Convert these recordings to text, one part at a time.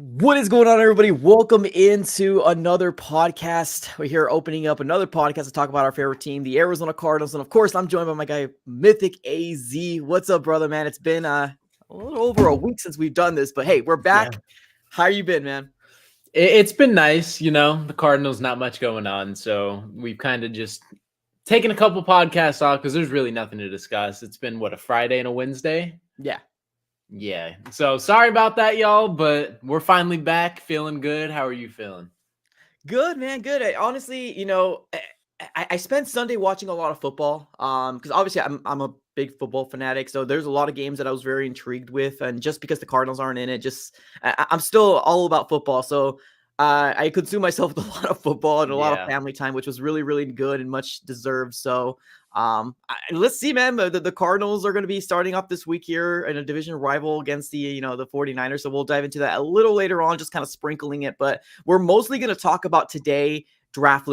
What is going on, everybody? Welcome into another podcast. We're here opening up another podcast to talk about our favorite team, the Arizona Cardinals. And of course, I'm joined by my guy, Mythic AZ. What's up, brother, man? It's been a little over a week since we've done this, but hey, we're back. How you been, man? It's been nice. The Cardinals, not much going on. So we've kind of just taken a couple podcasts off because there's really nothing to discuss. It's been, a Friday and a Wednesday? Yeah. Yeah. So sorry about that, y'all, but we're finally back, feeling good. How are you feeling? Good, man. Good. Honestly, I spent Sunday watching a lot of football. Because obviously I'm a big football fanatic, so there's a lot of games that I was very intrigued with, and just because the Cardinals aren't in it, I'm still all about football. So I consume myself with a lot of football and a lot of family time, which was really, really good and much deserved. So let's see, man. The Cardinals are going to be starting off this week here in a division rival against the 49ers. So we'll dive into that a little later on, just kind of sprinkling it. But we're mostly going to talk about today draft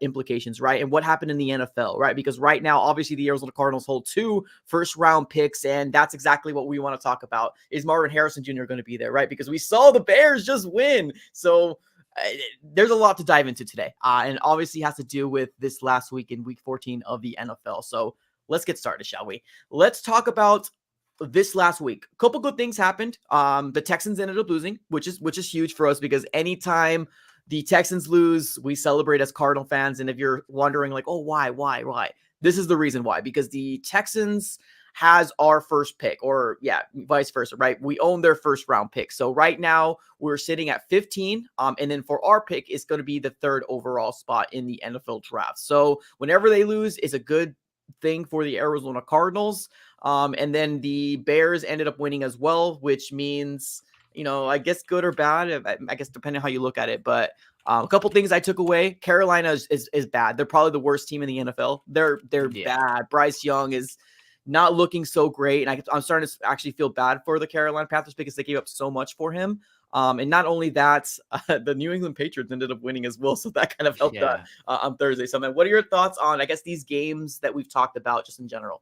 implications, right? And what happened in the NFL, right? Because right now, obviously, the Arizona Cardinals hold 2 first-round picks, and that's exactly what we want to talk about. Is Marvin Harrison Jr. going to be there, right? Because we saw the Bears just win. So there's a lot to dive into today, and obviously has to do with this last week in week 14 of the NFL. So let's get started, shall we? Let's talk about this last week. A couple good things happened. The Texans ended up losing, which is huge for us, because anytime the Texans lose, we celebrate as Cardinal fans. And if you're wondering like, oh, why? This is the reason why, because the Texans has our first pick, or vice versa, right? We own their first round pick. So right now we're sitting at 15. And then for our pick, it's going to be the 3rd overall spot in the NFL draft. So whenever they lose, it's a good thing for the Arizona Cardinals. And then the Bears ended up winning as well, which means, I guess good or bad, I guess depending on how you look at it. But a couple things I took away. Carolina is bad. They're probably the worst team in the NFL. They're bad. Bryce Young is not looking so great. And I'm starting to actually feel bad for the Carolina Panthers because they gave up so much for him. And not only that, the New England Patriots ended up winning as well. So that kind of helped on Thursday. So, man, what are your thoughts on, I guess, these games that we've talked about just in general?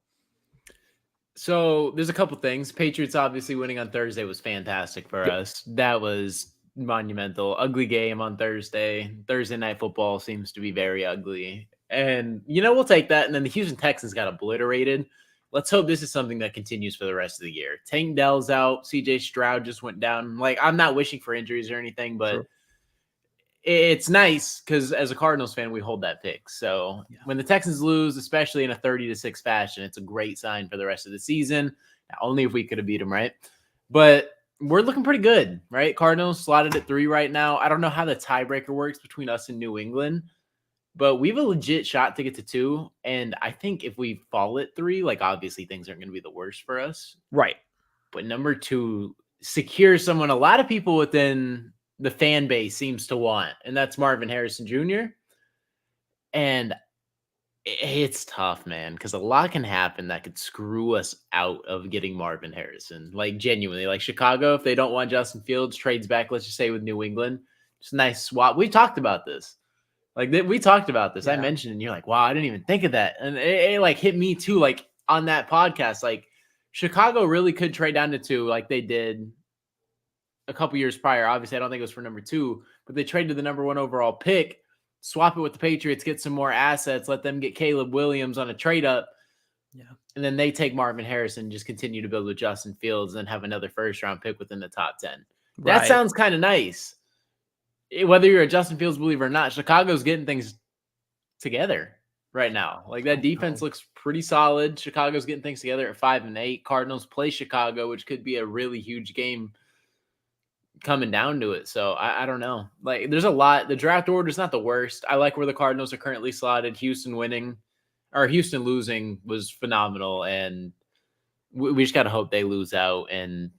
So there's a couple things. Patriots obviously winning on Thursday was fantastic for us. That was monumental. Ugly game on Thursday. Thursday night football seems to be very ugly. And, we'll take that. And then the Houston Texans got obliterated. Let's hope this is something that continues for the rest of the year. Tank Dell's out. CJ Stroud just went down. Like, I'm not wishing for injuries or anything, but it's nice because as a Cardinals fan, we hold that pick. So when the Texans lose, especially in a 30-6 fashion, it's a great sign for the rest of the season. Now, only if we could have beat them, right? But we're looking pretty good, right? Cardinals slotted at 3 right now. I don't know how the tiebreaker works between us and New England, but we have a legit shot to get to 2. And I think if we fall at 3, like, obviously things aren't going to be the worst for us. Right. But number 2 secures someone a lot of people within the fan base seems to want, and that's Marvin Harrison Jr. And it's tough, man, because a lot can happen that could screw us out of getting Marvin Harrison. Like, genuinely, like Chicago, if they don't want Justin Fields, trades back, let's just say, with New England. Just a nice swap. We talked about this. We talked about this. I mentioned it, and you're like, wow, I didn't even think of that. And it like hit me too, like on that podcast. Like, Chicago really could trade down to 2 like they did a couple years prior. Obviously, I don't think it was for number 2, but they traded the number 1 overall pick, swap it with the Patriots, get some more assets, let them get Caleb Williams on a trade up. Yeah. And then they take Marvin Harrison, just continue to build with Justin Fields, and have another first round pick within the top 10. Right. That sounds kind of nice. Whether you're a Justin Fields believer or not, Chicago's getting things together right now. Like, that defense looks pretty solid. Chicago's getting things together at 5-8. Cardinals play Chicago, which could be a really huge game coming down to it. So I don't know. Like, there's a lot. The draft order is not the worst. I like where the Cardinals are currently slotted. Houston losing was phenomenal, and we just got to hope they lose out. And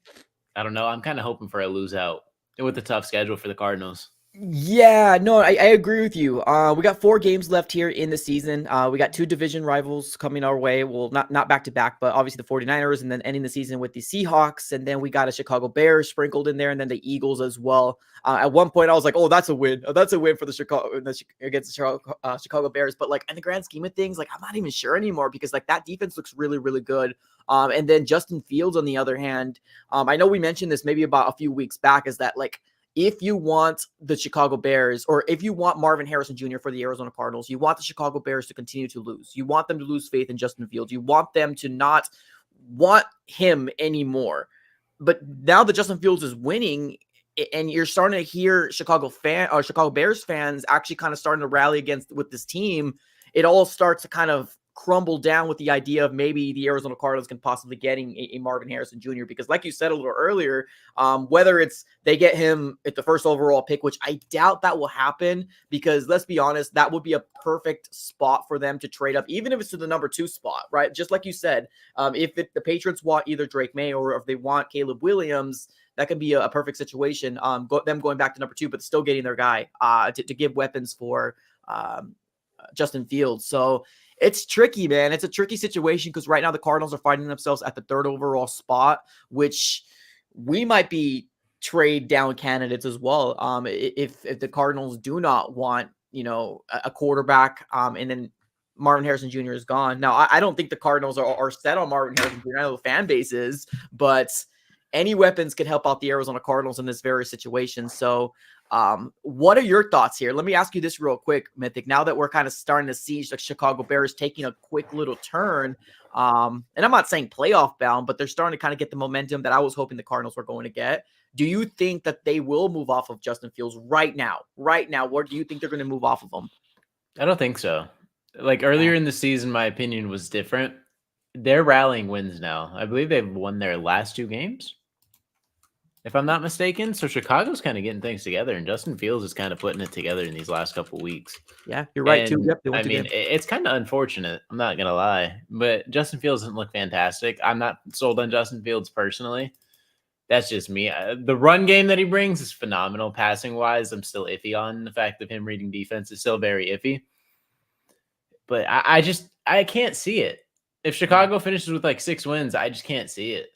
I don't know. I'm kind of hoping for a lose out with a tough schedule for the Cardinals. Yeah, no, I agree with you. We got 4 games left here in the season. We got 2 division rivals coming our way. Well, not back to back, but obviously the 49ers, and then ending the season with the Seahawks. And then we got a Chicago Bears sprinkled in there, and then the Eagles as well. At one point I was like, oh, that's a win. That's a win for against the Chicago Bears. But like, in the grand scheme of things, like, I'm not even sure anymore, because like that defense looks really, really good. And then Justin Fields, on the other hand, I know we mentioned this maybe about a few weeks back, is that like, if you want the Chicago Bears, or if you want Marvin Harrison Jr. for the Arizona Cardinals, you want the Chicago Bears to continue to lose. You want them to lose faith in Justin Fields. You want them to not want him anymore. But now that Justin Fields is winning, and you're starting to hear Chicago Bears fans actually kind of starting to rally against with this team, it all starts to kind of crumble down with the idea of maybe the Arizona Cardinals can possibly getting a Marvin Harrison Jr. Because like you said a little earlier, whether it's they get him at the first overall pick, which I doubt that will happen, because let's be honest, that would be a perfect spot for them to trade up, even if it's to the number 2 spot, right? Just like you said, if the Patriots want either Drake May or if they want Caleb Williams, that could be a perfect situation. Them going back to number 2, but still getting their guy to give weapons for Justin Fields. So it's tricky, man. It's a tricky situation because right now the Cardinals are finding themselves at the 3rd overall spot, which we might be trade down candidates as well. If the Cardinals do not want, a quarterback, and then Marvin Harrison Jr. is gone. Now, I don't think the Cardinals are set on Marvin Harrison Jr. I know the fan base is, but any weapons could help out the Arizona Cardinals in this very situation. So what are your thoughts here? Let me ask you this real quick, Mythic. Now that we're kind of starting to see the Chicago Bears taking a quick little turn, and I'm not saying playoff bound, but they're starting to kind of get the momentum that I was hoping the Cardinals were going to get. Do you think that they will move off of Justin Fields right now? Right now, where do you think they're going to move off of him? I don't think so. Like earlier in the season, my opinion was different. They're rallying wins now. I believe they've won their last 2 games, if I'm not mistaken. So Chicago's kind of getting things together, and Justin Fields is kind of putting it together in these last couple weeks. Yeah, you're right too. And Yep, they won I 2 mean, games. it's kind of unfortunate. I'm not gonna lie, but Justin Fields doesn't look fantastic. I'm not sold on Justin Fields personally. That's just me. The run game that he brings is phenomenal. Passing wise, I'm still iffy on the fact of him reading defense is still very iffy. But I can't see it. If Chicago finishes with like 6 wins, I just can't see it.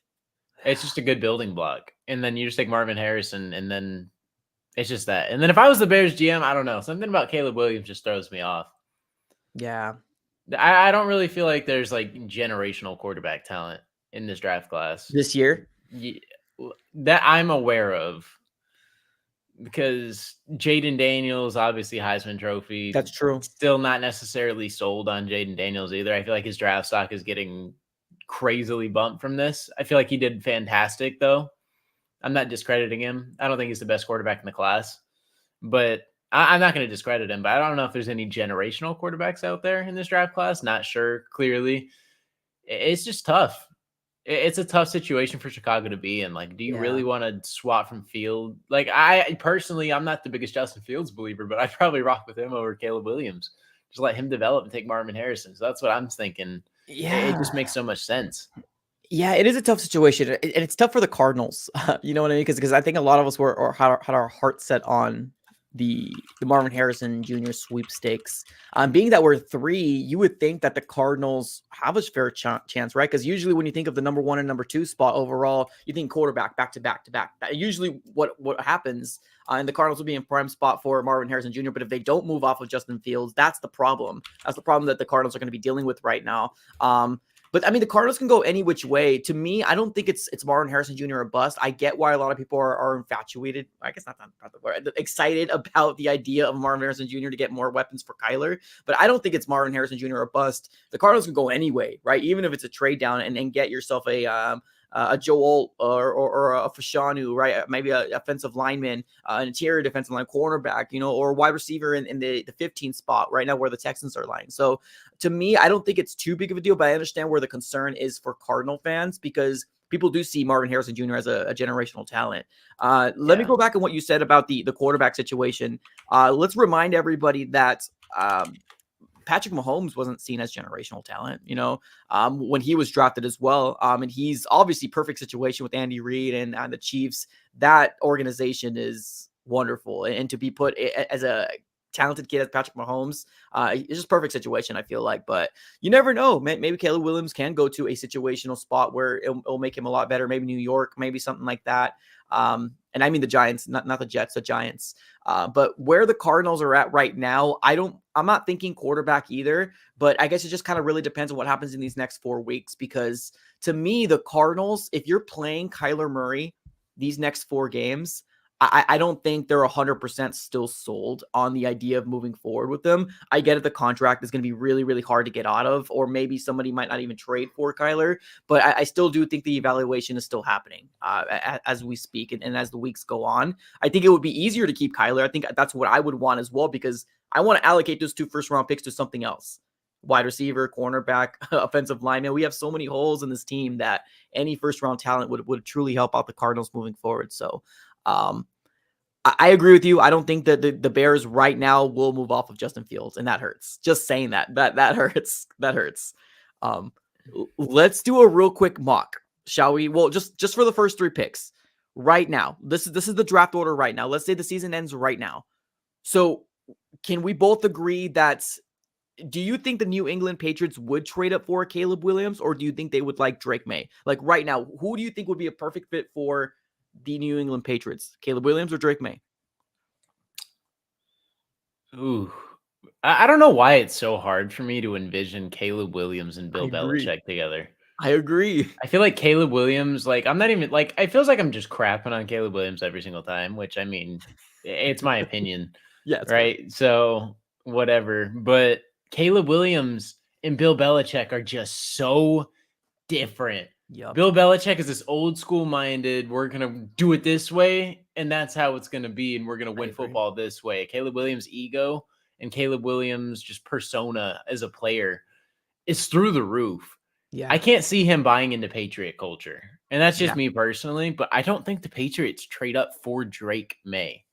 It's just a good building block. And then you just take Marvin Harrison, and then it's just that. And then if I was the Bears GM, I don't know. Something about Caleb Williams just throws me off. Yeah. I don't really feel like there's like generational quarterback talent in this draft class This year? that I'm aware of, because Jaden Daniels, obviously Heisman Trophy. That's true. Still not necessarily sold on Jaden Daniels either. I feel like his draft stock is getting crazily bumped from this. I feel like he did fantastic, though. I'm not discrediting him. I don't think he's the best quarterback in the class, but I'm not going to discredit him. But I don't know if there's any generational quarterbacks out there in this draft class. Not sure, clearly. It's just tough. It's a tough situation for Chicago to be in. Like, do you really want to swap from Field? Like, I personally, I'm not the biggest Justin Fields believer, but I'd probably rock with him over Caleb Williams. Just let him develop and take Marvin Harrison. So that's what I'm thinking. Yeah. It just makes so much sense. Yeah, it is a tough situation, and it's tough for the Cardinals. You know what I mean? Because I think a lot of us had our heart set on the Marvin Harrison Jr. sweepstakes. Being that we're 3, you would think that the Cardinals have a fair chance, right? Because usually when you think of the number 1 and number 2 spot overall, you think quarterback back to back to back. Usually what happens, and the Cardinals will be in prime spot for Marvin Harrison Jr. But if they don't move off of Justin Fields, that's the problem. That's the problem that the Cardinals are going to be dealing with right now. But I mean, the Cardinals can go any which way. To me, I don't think it's Marvin Harrison Jr. or bust. I get why a lot of people are infatuated. I guess not the word, excited about the idea of Marvin Harrison Jr. to get more weapons for Kyler. But I don't think it's Marvin Harrison Jr. or bust. The Cardinals can go any way, right? Even if it's a trade down and get yourself a Joel or a Fashanu, right? Maybe a offensive lineman, an interior defensive line cornerback, or a wide receiver in the 15th spot right now where the Texans are lying. So to me, I don't think it's too big of a deal, but I understand where the concern is for Cardinal fans because people do see Marvin Harrison Jr. as a generational talent. Let me go back on what you said about the quarterback situation. Let's remind everybody that Patrick Mahomes wasn't seen as generational talent, when he was drafted as well. And he's obviously perfect situation with Andy Reid and the Chiefs. That organization is wonderful. And to be put as a talented kid as Patrick Mahomes, it's just perfect situation, I feel like. But you never know. Maybe Caleb Williams can go to a situational spot where it'll make him a lot better. Maybe New York, maybe something like that. And I mean the Giants, not the Jets, the Giants. But where the Cardinals are at right now, I'm not thinking quarterback either, but I guess it just kind of really depends on what happens in these next 4 weeks. Because to me, the Cardinals, if you're playing Kyler Murray these next 4 games, I don't think they're 100% still sold on the idea of moving forward with them. I get it. The contract is going to be really, really hard to get out of, or maybe somebody might not even trade for Kyler. But I still do think the evaluation is still happening as we speak and as the weeks go on. I think it would be easier to keep Kyler. I think that's what I would want as well, because I want to allocate those 2 first-round picks to something else. Wide receiver, cornerback, offensive lineman. We have so many holes in this team that any first-round talent would truly help out the Cardinals moving forward. So, I agree with you. I don't think that the Bears right now will move off of Justin Fields, and that hurts. Just saying that hurts. That hurts. Let's do a real quick mock, shall we? Well, just for the first 3 picks right now. This is the draft order right now. Let's say the season ends right now. So, can we both agree that? Do you think the New England Patriots would trade up for Caleb Williams, or do you think they would like Drake May? Like right now, who do you think would be a perfect fit for the New England Patriots? Caleb Williams or Drake May? Ooh. I don't know why it's so hard for me to envision Caleb Williams and I Bill agree. Belichick together. I agree. I feel like Caleb Williams, like, I'm not even like, it feels like I'm just crapping on Caleb Williams every single time, which I mean, it's my opinion, Yeah, it's fair. right? So, whatever. But Caleb Williams and Bill Belichick are just so different. Yep. Bill Belichick is this old school minded, we're going to do it this way, and that's how it's going to be, and we're going to win football this way. Caleb Williams' ego and Caleb Williams' just persona as a player is through the roof. Yeah. I can't see him buying into Patriot culture. And that's just Yeah. me personally, but I don't think the Patriots trade up for Drake May.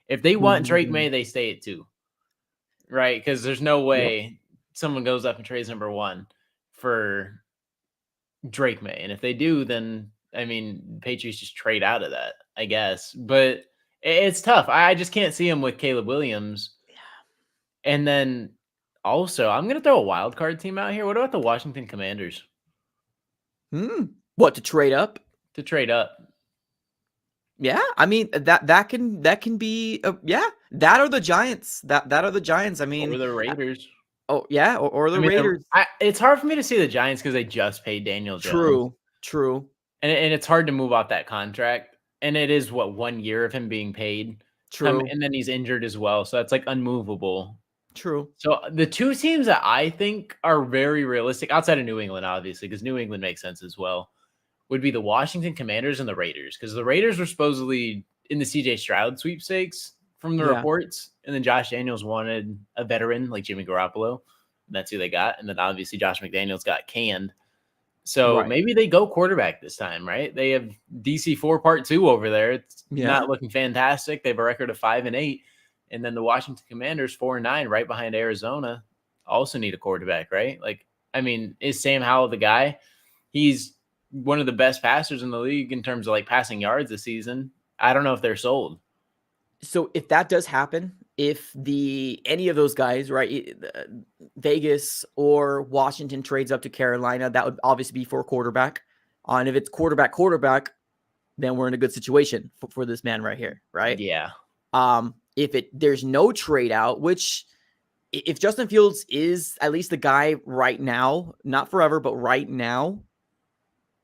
If they want Drake May, they stay at 2. Right? Because there's no way someone goes up and trades number 1 for Drake May. And if they do, then I mean, Patriots just trade out of that, I guess. But it's tough. I just can't see him with Caleb Williams. Yeah. And then also, I'm going to throw a wild card team out here. What about the Washington Commanders? What, to trade up? To trade up. Yeah, I mean that can be that or the Giants. That are the Giants. I mean, or the Raiders. Oh yeah, or the Raiders. It's hard for me to see the Giants because they just paid Daniel Jones. True. And it's hard to move off that contract. And it is 1 year of him being paid. True. And then he's injured as well, so that's like unmovable. True. So the 2 teams that I think are very realistic, outside of New England, obviously, because New England makes sense as well, would be the Washington Commanders and the Raiders. Because the Raiders were supposedly in the CJ Stroud sweepstakes from the reports. And then Josh Daniels wanted a veteran like Jimmy Garoppolo. And that's who they got. And then obviously Josh McDaniels got canned. So maybe they go quarterback this time, right? They have DC4 Part 2 over there. It's not looking fantastic. They have a record of 5-8. And then the Washington Commanders 4-9, right behind Arizona, also need a quarterback, right? Like, I mean, is Sam Howell the guy? He's one of the best passers in the league in terms of like passing yards this season. I don't know if they're sold. So if that does happen, if any of those guys, right, Vegas or Washington trades up to Carolina, that would obviously be for a quarterback. And if it's quarterback, then we're in a good situation for this man right here, right? Yeah. If there's no trade out, which if Justin Fields is at least the guy right now, not forever, but right now,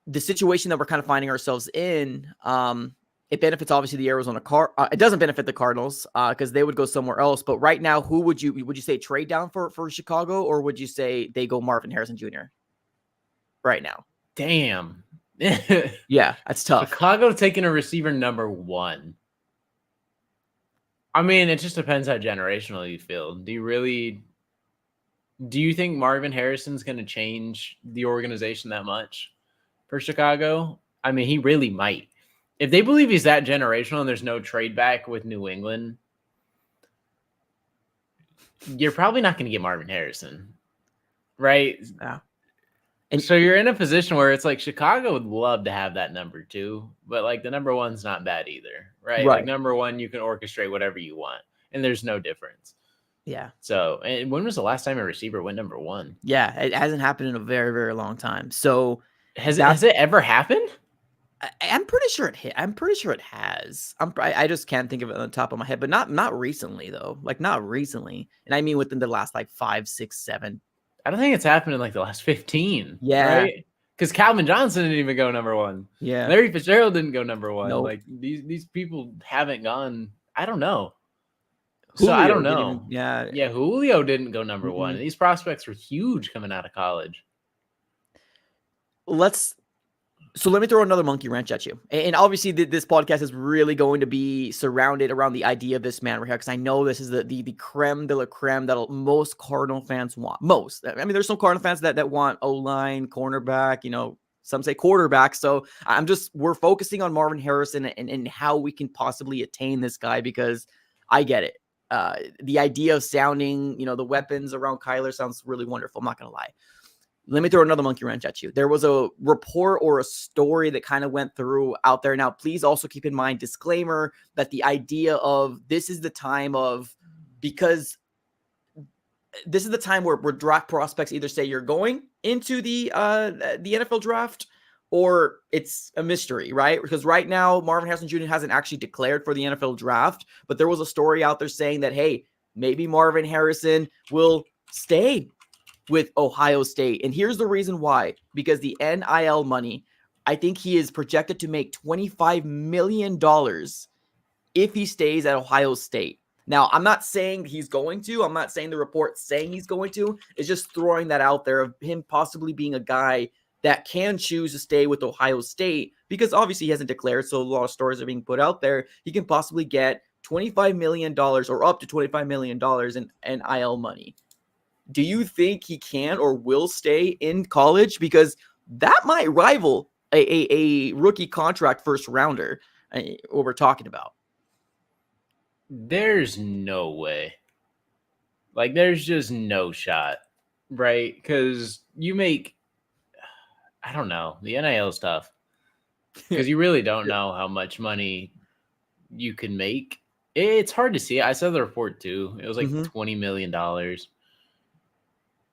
the situation that we're kind of finding ourselves in, it benefits obviously the Arizona it doesn't benefit the Cardinals because they would go somewhere else. But right now, who would you say trade down for Chicago, or would you say they go Marvin Harrison Jr. right now? Damn. Yeah, that's tough. Chicago taking a receiver number 1. I mean, it just depends how generational you feel. Do you think Marvin Harrison's going to change the organization that much for Chicago? I mean, he really might. If they believe he's that generational and there's no trade back with New England, you're probably not going to get Marvin Harrison, right? Yeah. And so you're in a position where it's like Chicago would love to have that number 2, but like the number 1's not bad either, right? Like number 1, you can orchestrate whatever you want, and there's no difference. Yeah. So, and when was the last time a receiver went number 1? Yeah, it hasn't happened in a very, very long time. So has it ever happened? I'm pretty sure it hit. I'm pretty sure it has. I just can't think of it on the top of my head, but not recently though. Like not recently, and I mean within the last like 5, 6, 7. I don't think it's happened in like the last 15. Yeah. Right? Because Calvin Johnson didn't even go number one. Yeah. Larry Fitzgerald didn't go number one. Nope. Like these people haven't gone. I don't know. So I Julio don't didn't even. know. Yeah. Yeah, Julio didn't go number one. Mm-mm. These prospects were huge coming out of college. So let me throw another monkey wrench at you. And obviously, this podcast is really going to be surrounded around the idea of this man right here, because I know this is the creme de la creme that most Cardinal fans want. Most. I mean, there's some Cardinal fans that want O-line, cornerback, some say quarterback. So we're focusing on Marvin Harrison and how we can possibly attain this guy, because I get it. The idea of sounding, the weapons around Kyler sounds really wonderful. I'm not going to lie. Let me throw another monkey wrench at you. There was a report or a story that kind of went through out there. Now, please also keep in mind, disclaimer, that the idea of this is the time because this is the time where draft prospects either say you're going into the NFL draft or it's a mystery, right? Because right now, Marvin Harrison Jr. hasn't actually declared for the NFL draft, but there was a story out there saying that, hey, maybe Marvin Harrison will stay with Ohio State. And here's the reason why. Because the NIL money, I think he is projected to make $25 million if he stays at Ohio State. Now, I'm not saying he's going to. I'm not saying the report saying he's going to. It's just throwing that out there of him possibly being a guy that can choose to stay with Ohio State, because obviously he hasn't declared, so a lot of stories are being put out there. He can possibly get $25 million or up to $25 million in NIL money. Do you think he can or will stay in college? Because that might rival a rookie contract first rounder, what we're talking about. There's no way. Like, there's just no shot, right? Because you make, I don't know, the NIL stuff. Because you really don't know how much money you can make. It's hard to see. I saw the report too. It was like $20 million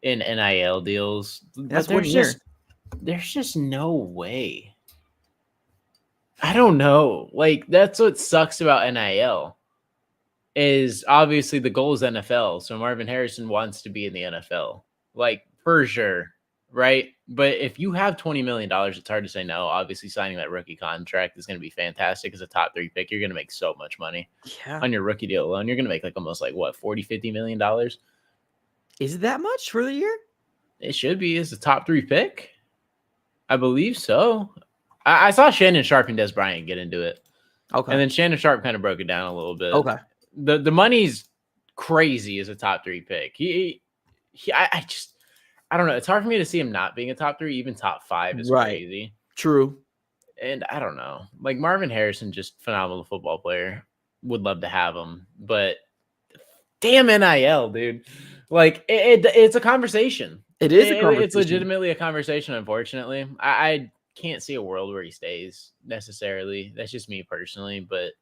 in NIL deals. That's but there's just no way. I don't know. Like, that's what sucks about NIL. Is obviously the goal is NFL. So Marvin Harrison wants to be in the NFL. Like, for sure. Right? But if you have $20 million, it's hard to say no. Obviously, signing that rookie contract is going to be fantastic as a top 3 pick. You're going to make so much money on your rookie deal alone. You're going to make like almost like what, $40-50 million? Is it that much for the year? It should be as a top 3 pick. I believe so. I saw Shannon Sharp and Des Bryant get into it. Okay. And then Shannon Sharp kind of broke it down a little bit. Okay. The money's crazy as a top 3 pick. I don't know. It's hard for me to see him not being a top 3. Even top 5 is crazy. True. And I don't know. Like, Marvin Harrison, just phenomenal football player. Would love to have him. But damn NIL, dude. Like, it's a conversation. It is a conversation. It's legitimately a conversation, unfortunately. I can't see a world where he stays necessarily. That's just me personally. But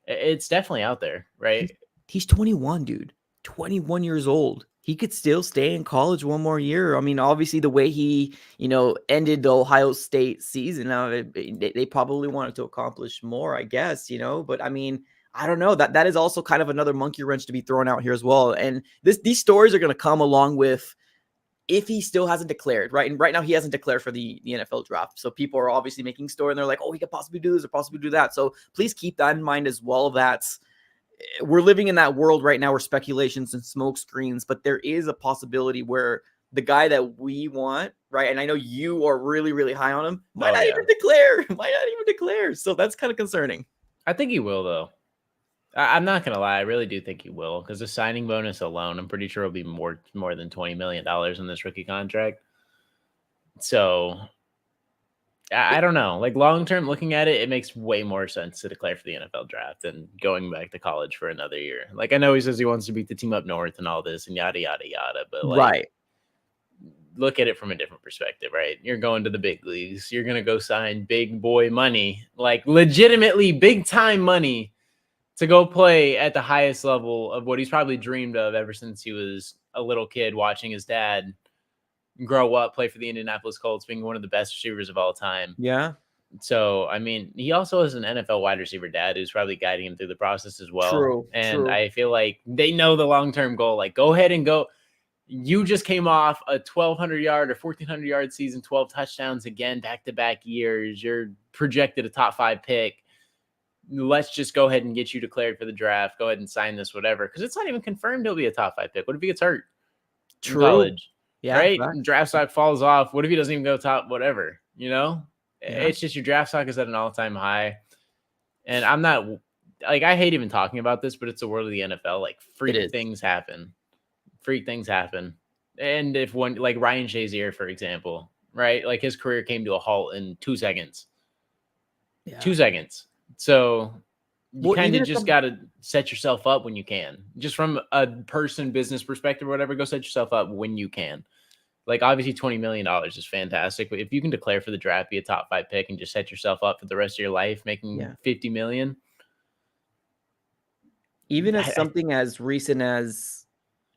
it's definitely out there, right? He's 21, dude. 21 years old. He could still stay in college one more year. I mean, obviously, the way he, ended the Ohio State season, they probably wanted to accomplish more, I guess, But I mean, I don't know. That is also kind of another monkey wrench to be thrown out here as well. And these stories are going to come along with if he still hasn't declared, right? And right now he hasn't declared for the NFL draft. So people are obviously making story and they're like, oh, he could possibly do this or possibly do that. So please keep that in mind as well. That's we're living in that world right now where speculations and smoke screens, but there is a possibility where the guy that we want, right? And I know you are really, really high on him, might not even declare. So that's kind of concerning. I think he will, though. I'm not going to lie. I really do think he will, because the signing bonus alone, I'm pretty sure it'll be more than $20 million in this rookie contract. So I don't know. Like, long-term, looking at it, it makes way more sense to declare for the NFL draft than going back to college for another year. Like, I know he says he wants to beat the team up north and all this and yada, yada, yada. But, like, look at it from a different perspective, right? You're going to the big leagues. You're going to go sign big boy money, like legitimately big-time money, to go play at the highest level of what he's probably dreamed of ever since he was a little kid, watching his dad grow up, play for the Indianapolis Colts, being one of the best receivers of all time. Yeah. So, I mean, he also has an NFL wide receiver dad who's probably guiding him through the process as well. True. I feel like they know the long-term goal. Like, go ahead and go. You just came off a 1,200-yard or 1,400-yard season, 12 touchdowns again, back-to-back years. You're projected a top 5 pick. Let's just go ahead and get you declared for the draft. Go ahead and sign this, whatever. Because it's not even confirmed he'll be a top 5 pick. What if he gets hurt in True. college? Yeah. Right? Fact. Draft stock falls off. What if he doesn't even go top, whatever? Yeah. It's just your draft stock is at an all-time high. And I'm not like, I hate even talking about this, but it's the world of the NFL. Like, freak things happen. And if one, like Ryan Shazier, for example, right? Like his career came to a halt in 2 seconds. Yeah. 2 seconds. So you Well, kind even of if just got to set yourself up when you can. Just from a business perspective or whatever, go set yourself up when you can. Like, obviously $20 million is fantastic, but if you can declare for the draft, be a top 5 pick, and just set yourself up for the rest of your life making $50 million. Even as something as recent as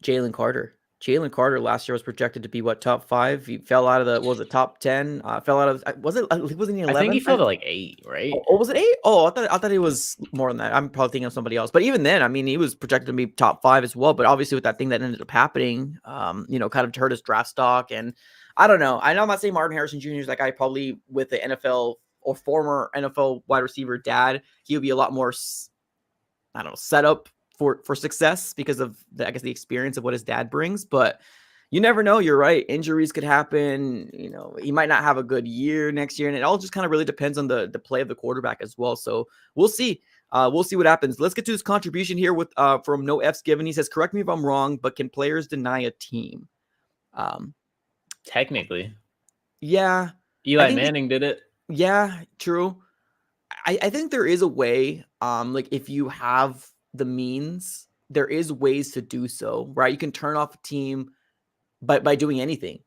Jalen Carter. Jalen Carter last year was projected to be top 5. He fell out of the top 10. Fell out of he wasn't 11. I think he fell to like 8, right? Oh, was it 8? Oh, I thought he was more than that. I'm probably thinking of somebody else. But even then, I mean, he was projected to be top 5 as well. But obviously, with that thing that ended up happening, kind of hurt his draft stock. And I don't know. I know I'm not saying Marvin Harrison Jr. is that guy. Probably with the NFL or former NFL wide receiver dad, he would be a lot more, I don't know, set up for success because of the experience of what his dad brings. But you never know. You're right. Injuries could happen. He might not have a good year next year. And it all just kind of really depends on the play of the quarterback as well. So we'll see. We'll see what happens. Let's get to this contribution here with from No F's Given. He says, correct me if I'm wrong, but can players deny a team? Technically. Yeah. Eli Manning did it. Yeah, true. I think there is a way. Like if you have the means, there is ways to do so, right? You can turn off a team by doing anything,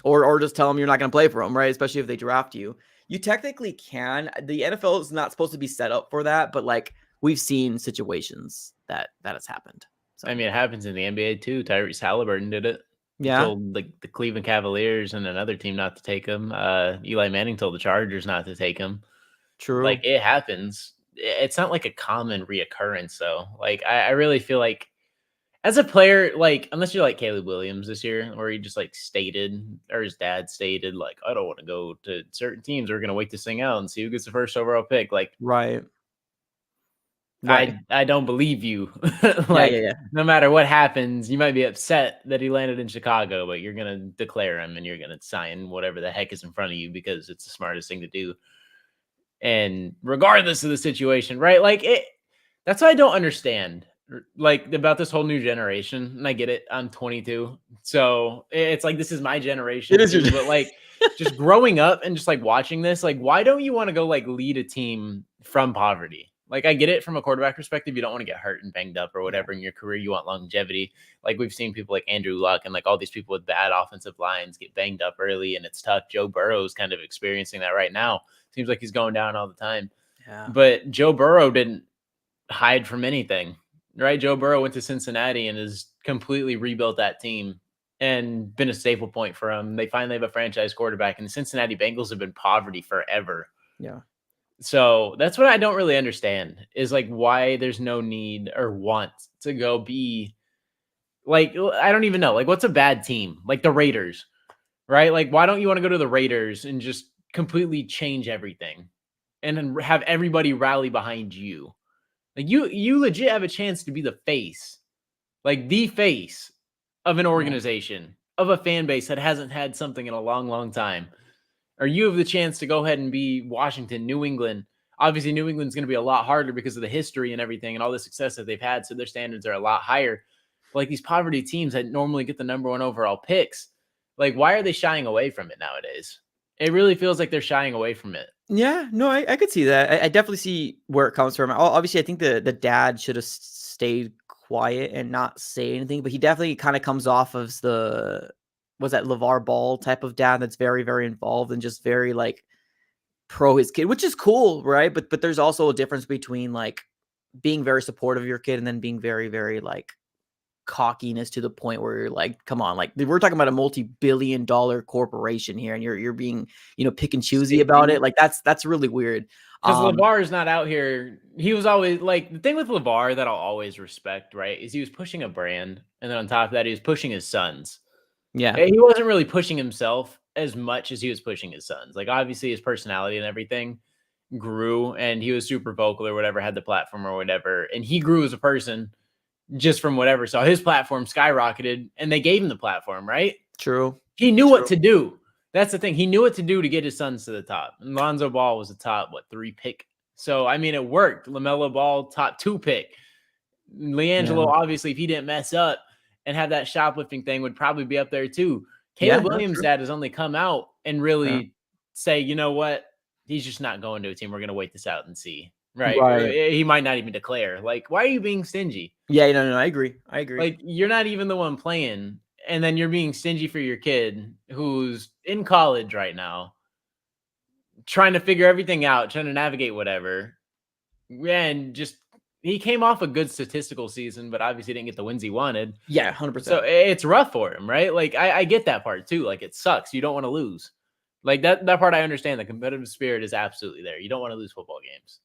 or just tell them you're not going to play for them, right? Especially if they draft you. You technically can. The NFL is not supposed to be set up for that, but like we've seen situations that has happened. So. I mean, it happens in the NBA too. Tyrese Halliburton did it. Yeah. He told the Cleveland Cavaliers and another team not to take him. Eli Manning told the Chargers not to take him. True. Like, it happens. It's not like a common reoccurrence, though. Like, I really feel like as a player, like, unless you're like Caleb Williams this year, where he just like stated, or his dad stated, like, I don't want to go to certain teams. We're going to wait this thing out and see who gets the first overall pick. Like, right. I don't believe you. Like, no matter what happens, you might be upset that he landed in Chicago, but you're going to declare him and you're going to sign whatever the heck is in front of you because it's the smartest thing to do. And regardless of the situation, right? Like, that's what I don't understand, like, about this whole new generation. And I get it. I'm 22. So it's like, this is my generation. It is your but like, just growing up and just like watching this, like, why don't you want to go like lead a team from poverty? Like, I get it from a quarterback perspective. You don't want to get hurt and banged up or whatever in your career. You want longevity. Like, we've seen people like Andrew Luck and like all these people with bad offensive lines get banged up early, and it's tough. Joe Burrow is kind of experiencing that right now. Seems like he's going down all the time. Yeah. But Joe Burrow didn't hide from anything, right? Joe Burrow went to Cincinnati and has completely rebuilt that team and been a staple point for them. They finally have a franchise quarterback, and the Cincinnati Bengals have been poverty forever. Yeah. So that's what I don't really understand, is like why there's no need or want to go be like, I don't even know, like, what's a bad team? Like the Raiders, right? Like, why don't you want to go to the Raiders and just completely change everything and then have everybody rally behind you? Like, you legit have a chance to be the face, like the face of an organization, of a fan base that hasn't had something in a long, long time. Or you have the chance to go ahead and be Washington, New England. Obviously, New England's going to be a lot harder because of the history and everything and all the success that they've had. So their standards are a lot higher. But like these poverty teams that normally get the number 1 overall picks, like, why are they shying away from it nowadays? It really feels like they're shying away from it. Yeah, no, I could see that. I definitely see where it comes from. Obviously, I think the dad should have stayed quiet and not say anything, but he definitely kind of comes off of was that LeVar Ball type of dad that's very, very involved and just very like pro his kid, which is cool, right? But there's also a difference between like being very supportive of your kid and then being very, very like cockiness to the point where you're like, come on, like we're talking about a multi-billion-dollar corporation here, and you're being, pick and choosy about it. Stingy. Like that's really weird. Because LeVar is not out here. He was always like the thing with LeVar that I'll always respect, right? Is he was pushing a brand, and then on top of that, he was pushing his sons. Yeah, And he wasn't really pushing himself as much as he was pushing his sons. Like obviously, his personality and everything grew, and he was super vocal or whatever, had the platform or whatever, and he grew as a person just from whatever. So his platform skyrocketed, and they gave him the platform, right? true. He knew what to do. That's the thing. He knew what to do to get his sons to the top. And Lonzo Ball was a top, 3 pick. So, I mean, it worked. LaMelo Ball, top 2 pick. LiAngelo, Yeah, obviously, if he didn't mess up and have that shoplifting thing, would probably be up there too. yeah, Caleb no, Williams' true. dad has only come out and Yeah. really say, you know what? He's just not going to a team. We're going to wait this out and see. Right. Right. He might not even declare. Like, why are you being stingy? Yeah, no, I agree. I agree. Like, you're not even the one playing, and then you're being stingy for your kid who's in college right now, trying to figure everything out, trying to navigate whatever. And just he came off a good statistical season, but obviously didn't get the wins he wanted. Yeah, So 100%. it's rough for him, right? Like I get that part too. Like it sucks. You don't want to lose. Like that part I understand. The competitive spirit is absolutely there. You don't want to lose football games.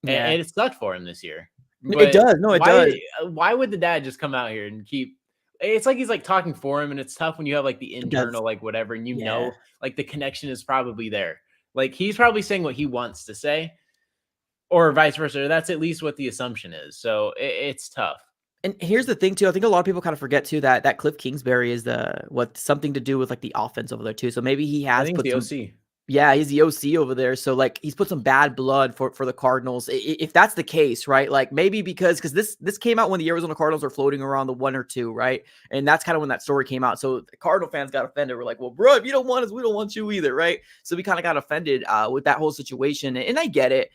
Yeah. And it sucked for him this year. It But does. No, it does. why would the dad just come out here and keep it's like he's like talking for him, and it's tough when you have like the That's internal, like whatever, and yeah. like the connection is probably there. Like he's probably saying what he wants to say, or vice versa. That's at least what the assumption is. So it's tough. And here's the thing too. I think a lot of people kind of forget too that Cliff Kingsbury is something to do with like the offense over there too. So maybe he I has think it's put the some. OC. Yeah, he's the OC over there. So like he's put some bad blood for the Cardinals. If that's the case, right? Like maybe because this came out when the Arizona Cardinals are floating around the 1 or 2, right? And that's kind of when that story came out. So the Cardinal fans got offended. We're like, well, bro, if you don't want us, we don't want you either, right? So we kind of got offended with that whole situation, and I get it,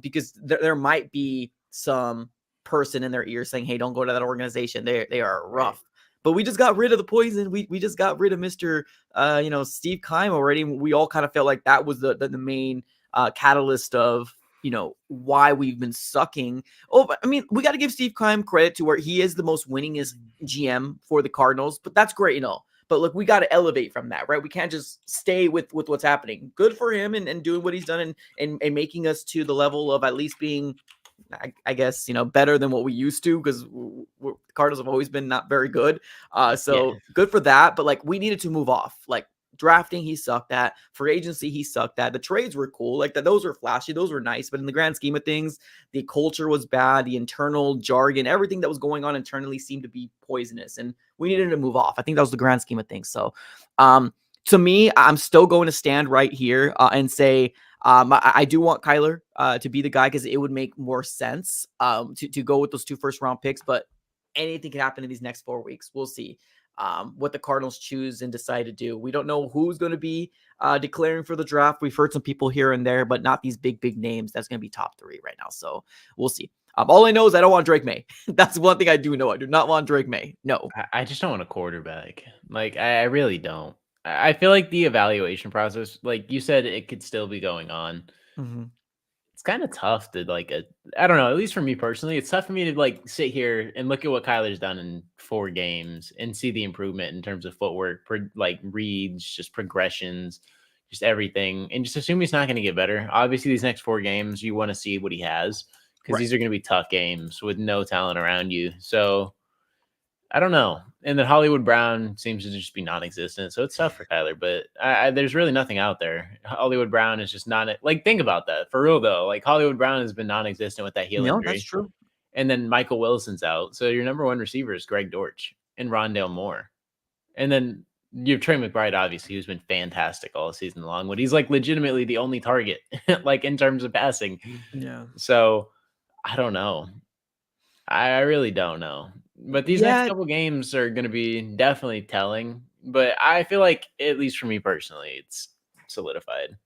because there might be some person in their ear saying, hey, don't go to that organization. They are Right. rough. But we just got rid of the poison. We just got rid of Mr. Steve Keim already. We all kind of felt like that was the main catalyst of, why we've been sucking. Oh, but I mean, we got to give Steve Keim credit to where he is the most winningest GM for the Cardinals, but that's great, But look, we got to elevate from that, right? We can't just stay with what's happening. Good for him and doing what he's done and making us to the level of at least being, I guess, better than what we used to, because the Cardinals have always been not very good. Yeah. So good for that. But like, we needed to move off. Like drafting, he sucked at. Free agency, he sucked at. The trades were cool. Like those were flashy. Those were nice. But in the grand scheme of things, the culture was bad. The internal jargon, everything that was going on internally seemed to be poisonous. And we needed to move off. I think that was the grand scheme of things. So to me, I'm still going to stand right here and say, I do want Kyler to be the guy, because it would make more sense to go with those 2 first-round picks. But anything can happen in these next 4 weeks. We'll see what the Cardinals choose and decide to do. We don't know who's going to be declaring for the draft. We've heard some people here and there, but not these big names. That's going to be top 3 right now. So we'll see. All I know is I don't want Drake May. That's one thing I do know. I do not want Drake May. No. I just don't want a quarterback. Like I really don't. I feel like the evaluation process, like you said, it could still be going on. Mm-hmm. It's kind of tough to I don't know, at least for me personally, it's tough for me to like sit here and look at what Kyler's done in 4 games and see the improvement in terms of footwork, like reads, just progressions, just everything, and just assume he's not going to get better. Obviously, these next 4 games, you want to see what he has, because Right. these are going to be tough games with no talent around you. So I don't know. And then Hollywood Brown seems to just be non-existent, so it's tough for Kyler. But there's really nothing out there. Hollywood Brown is just not like, think about that for real though. Like Hollywood Brown has been non-existent with that heel No, that's injury, true. and then Michael Wilson's out, so your number 1 receiver is Greg Dortch and Rondale Moore, and then you have Trey McBride, obviously, who's been fantastic all season long. But he's like legitimately the only target, like in terms of passing. Yeah. So I don't know. I really don't know. But these next Yeah. couple games are going to be definitely telling. But I feel like, at least for me personally, it's solidified.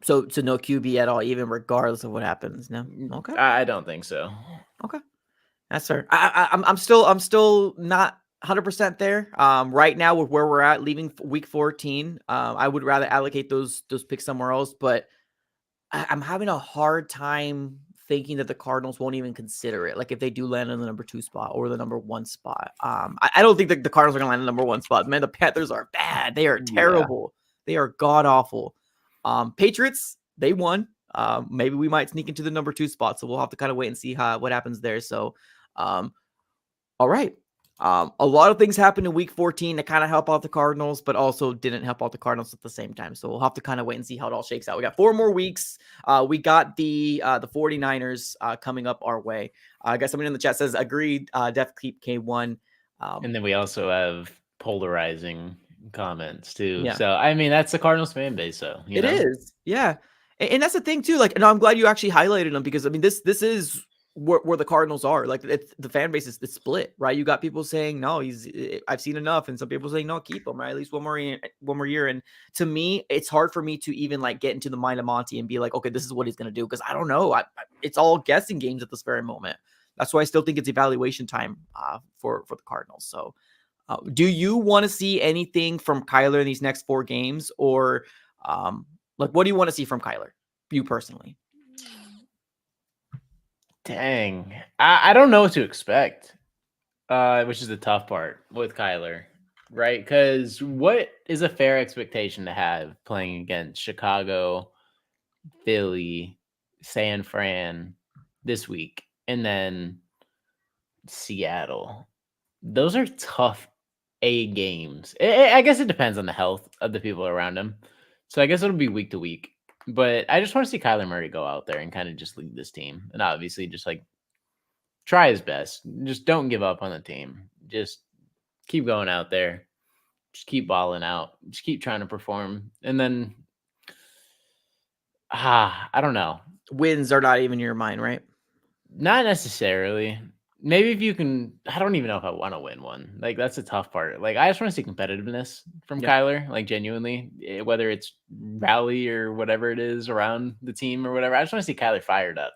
So no QB at all, even regardless of what happens. No. Okay. I don't think so. Okay. That's fair. I'm still not 100% there. Right now with where we're at, leaving week 14, I would rather allocate those picks somewhere else. But I'm having a hard time thinking that the Cardinals won't even consider it. Like if they do land in the number 2 spot or the number 1 spot. I don't think that the Cardinals are gonna land in the number 1 spot. Man, the Panthers are bad. They are Yeah. terrible. They are god awful. Patriots, they won. Maybe we might sneak into the number 2 spot. So we'll have to kind of wait and see what happens there. So all right. A lot of things happened in week 14 to kind of help out the Cardinals, but also didn't help out the Cardinals at the same time. So we'll have to kind of wait and see how it all shakes out. We got 4 more weeks. We got the 49ers coming up our way. I guess somebody in the chat says, agreed, def keep K1. And then we also have polarizing comments too. Yeah. So, I mean, that's the Cardinals fan base. So, It is. Yeah. And that's the thing too. Like, and I'm glad you actually highlighted them because I mean, this is where the Cardinals are. Like the fan base is split, right? You got people saying, no, I've seen enough. And some people saying, no, keep him, right? At least one more year. And to me, it's hard for me to even like get into the mind of Monty and be like, okay, this is what he's going to do. Cause I don't know. It's all guessing games at this very moment. That's why I still think it's evaluation time for the Cardinals. So do you want to see anything from Kyler in these next 4 games or like, what do you want to see from Kyler, you personally? Dang. I don't know what to expect, which is the tough part with Kyler, right? Because what is a fair expectation to have playing against Chicago, Philly, San Fran this week, and then Seattle? Those are tough games. I guess it depends on the health of the people around him. So I guess it'll be week to week. But I just want to see Kyler Murray go out there and kind of just lead this team. And obviously just like try his best. Just don't give up on the team. Just keep going out there. Just keep balling out. Just keep trying to perform. And then I don't know. Wins are not even in your mind, right? Not necessarily. Maybe if you can, I don't even know if I want to win one. Like that's the tough part. Like I just want to see competitiveness from Kyler, like genuinely, whether it's rally or whatever it is around the team or whatever. I just want to see Kyler fired up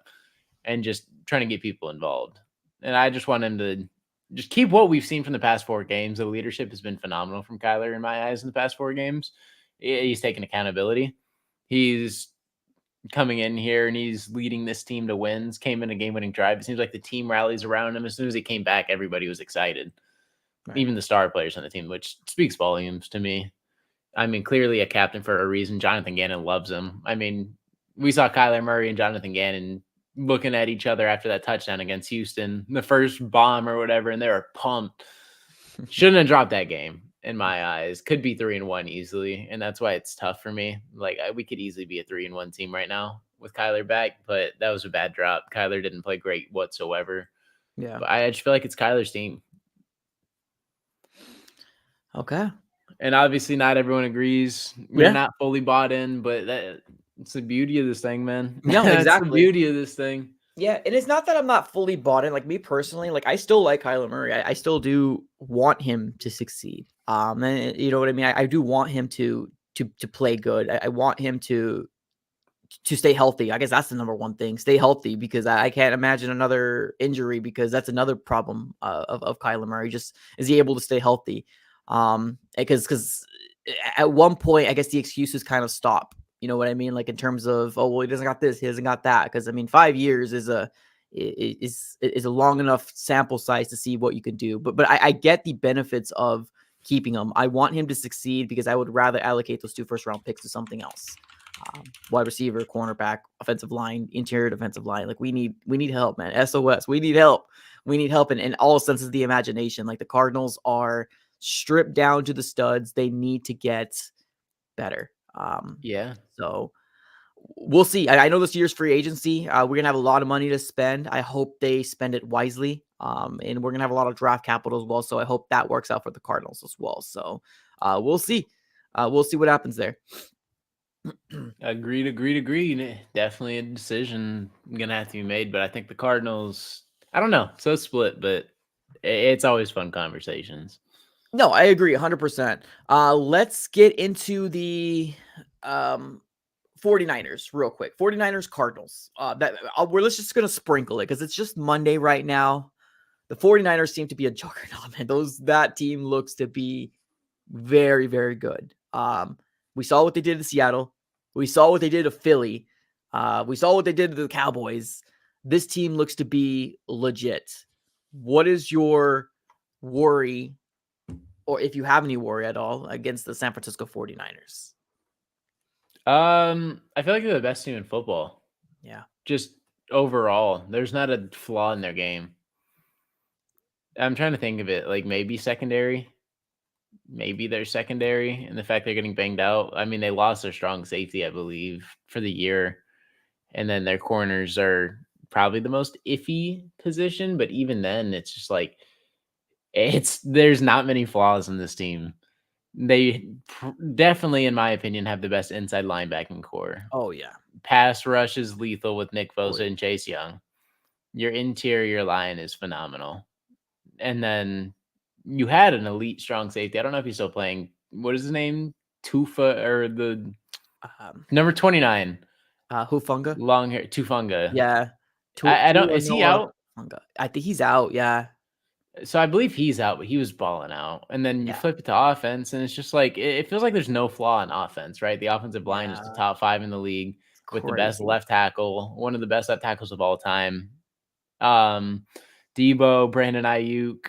and just trying to get people involved. And I just want him to just keep what we've seen from the past 4 games. The leadership has been phenomenal from Kyler in my eyes in the past 4 games. He's taking accountability. He's coming in here and he's leading this team to wins, came in a game-winning drive. It seems like the team rallies around him. As soon as he came back, everybody was excited. Right. Even the star players on the team, which speaks volumes to me. I mean, clearly a captain for a reason. Jonathan Gannon loves him. I mean, we saw Kyler Murray and Jonathan Gannon looking at each other after that touchdown against Houston, the first bomb or whatever, and they were pumped. Shouldn't have dropped that game. In my eyes, could be 3-1 easily, and that's why it's tough for me. Like we could easily be a 3-1 team right now with Kyler back, but that was a bad drop. Kyler didn't play great whatsoever. Yeah, but I just feel like it's Kyler's team. Okay, and obviously not everyone agrees. We're not fully bought in, but it's the beauty of this thing, man. No, exactly. That's the beauty of this thing. Yeah, and it's not that I'm not fully bought in. Like me personally, like I still like Kyler Murray. I still do want him to succeed. And you know what I mean. I do want him to play good. I want him to stay healthy. I guess that's the number one thing. Stay healthy because I can't imagine another injury because that's another problem of Kyler Murray. Just is he able to stay healthy? Because at one point, I guess the excuses kind of stop. You know what I mean? Like in terms of, oh, well, he doesn't got this, he doesn't got that. Because I mean, 5 years is a long enough sample size to see what you can do. But I get the benefits of keeping him. I want him to succeed because I would rather allocate those 2 first-round picks to something else. Wide receiver, cornerback, offensive line, interior defensive line. Like we need help, man. SOS. We need help. We need help in all senses of the imagination. Like the Cardinals are stripped down to the studs. They need to get better. So we'll see. I know this year's free agency. We're going to have a lot of money to spend. I hope they spend it wisely. And we're going to have a lot of draft capital as well. So I hope that works out for the Cardinals as well. So we'll see. We'll see what happens there. Agreed. Definitely a decision going to have to be made. But I think the Cardinals, I don't know. So split, but it's always fun conversations. No, I agree 100%. Let's get into the 49ers real quick. 49ers Cardinals. Let's just going to sprinkle it because it's just Monday right now. The 49ers seem to be a juggernaut, man. That team looks to be very, very good. We saw what they did to Seattle. We saw what they did to Philly. We saw what they did to the Cowboys. this team looks to be legit. What is your worry, or if you have any worry at all, against the San Francisco 49ers? I feel like they're the best team in football. Yeah. Just overall, there's not a flaw in their game. I'm trying to think of it, like maybe secondary. Maybe they're secondary, and the fact they're getting banged out. I mean, they lost their strong safety, I believe, for the year. And then their corners are probably the most iffy position. But even then, it's just like there's not many flaws in this team. They definitely, in my opinion, have the best inside linebacking core. Oh, yeah. Pass rush is lethal with Nick Oh, Bosa yeah. and Chase Young. Your interior line is phenomenal. And then you had an elite strong safety. I don't know if he's still playing. What is his name? Tufa, or the number 29. Hufunga? Long hair. Tufunga. Yeah. I don't. Tua Is he Noah out? Hufunga. I think he's out, yeah. So I believe he's out, but he was balling out. And then you Yeah. flip it to offense, and it's just like it feels like there's no flaw in offense, right? The offensive line is the Yeah. top 5 in the league It's with the best crazy. left tackle, one of the best left tackles of all time. Debo, Brandon Ayuk,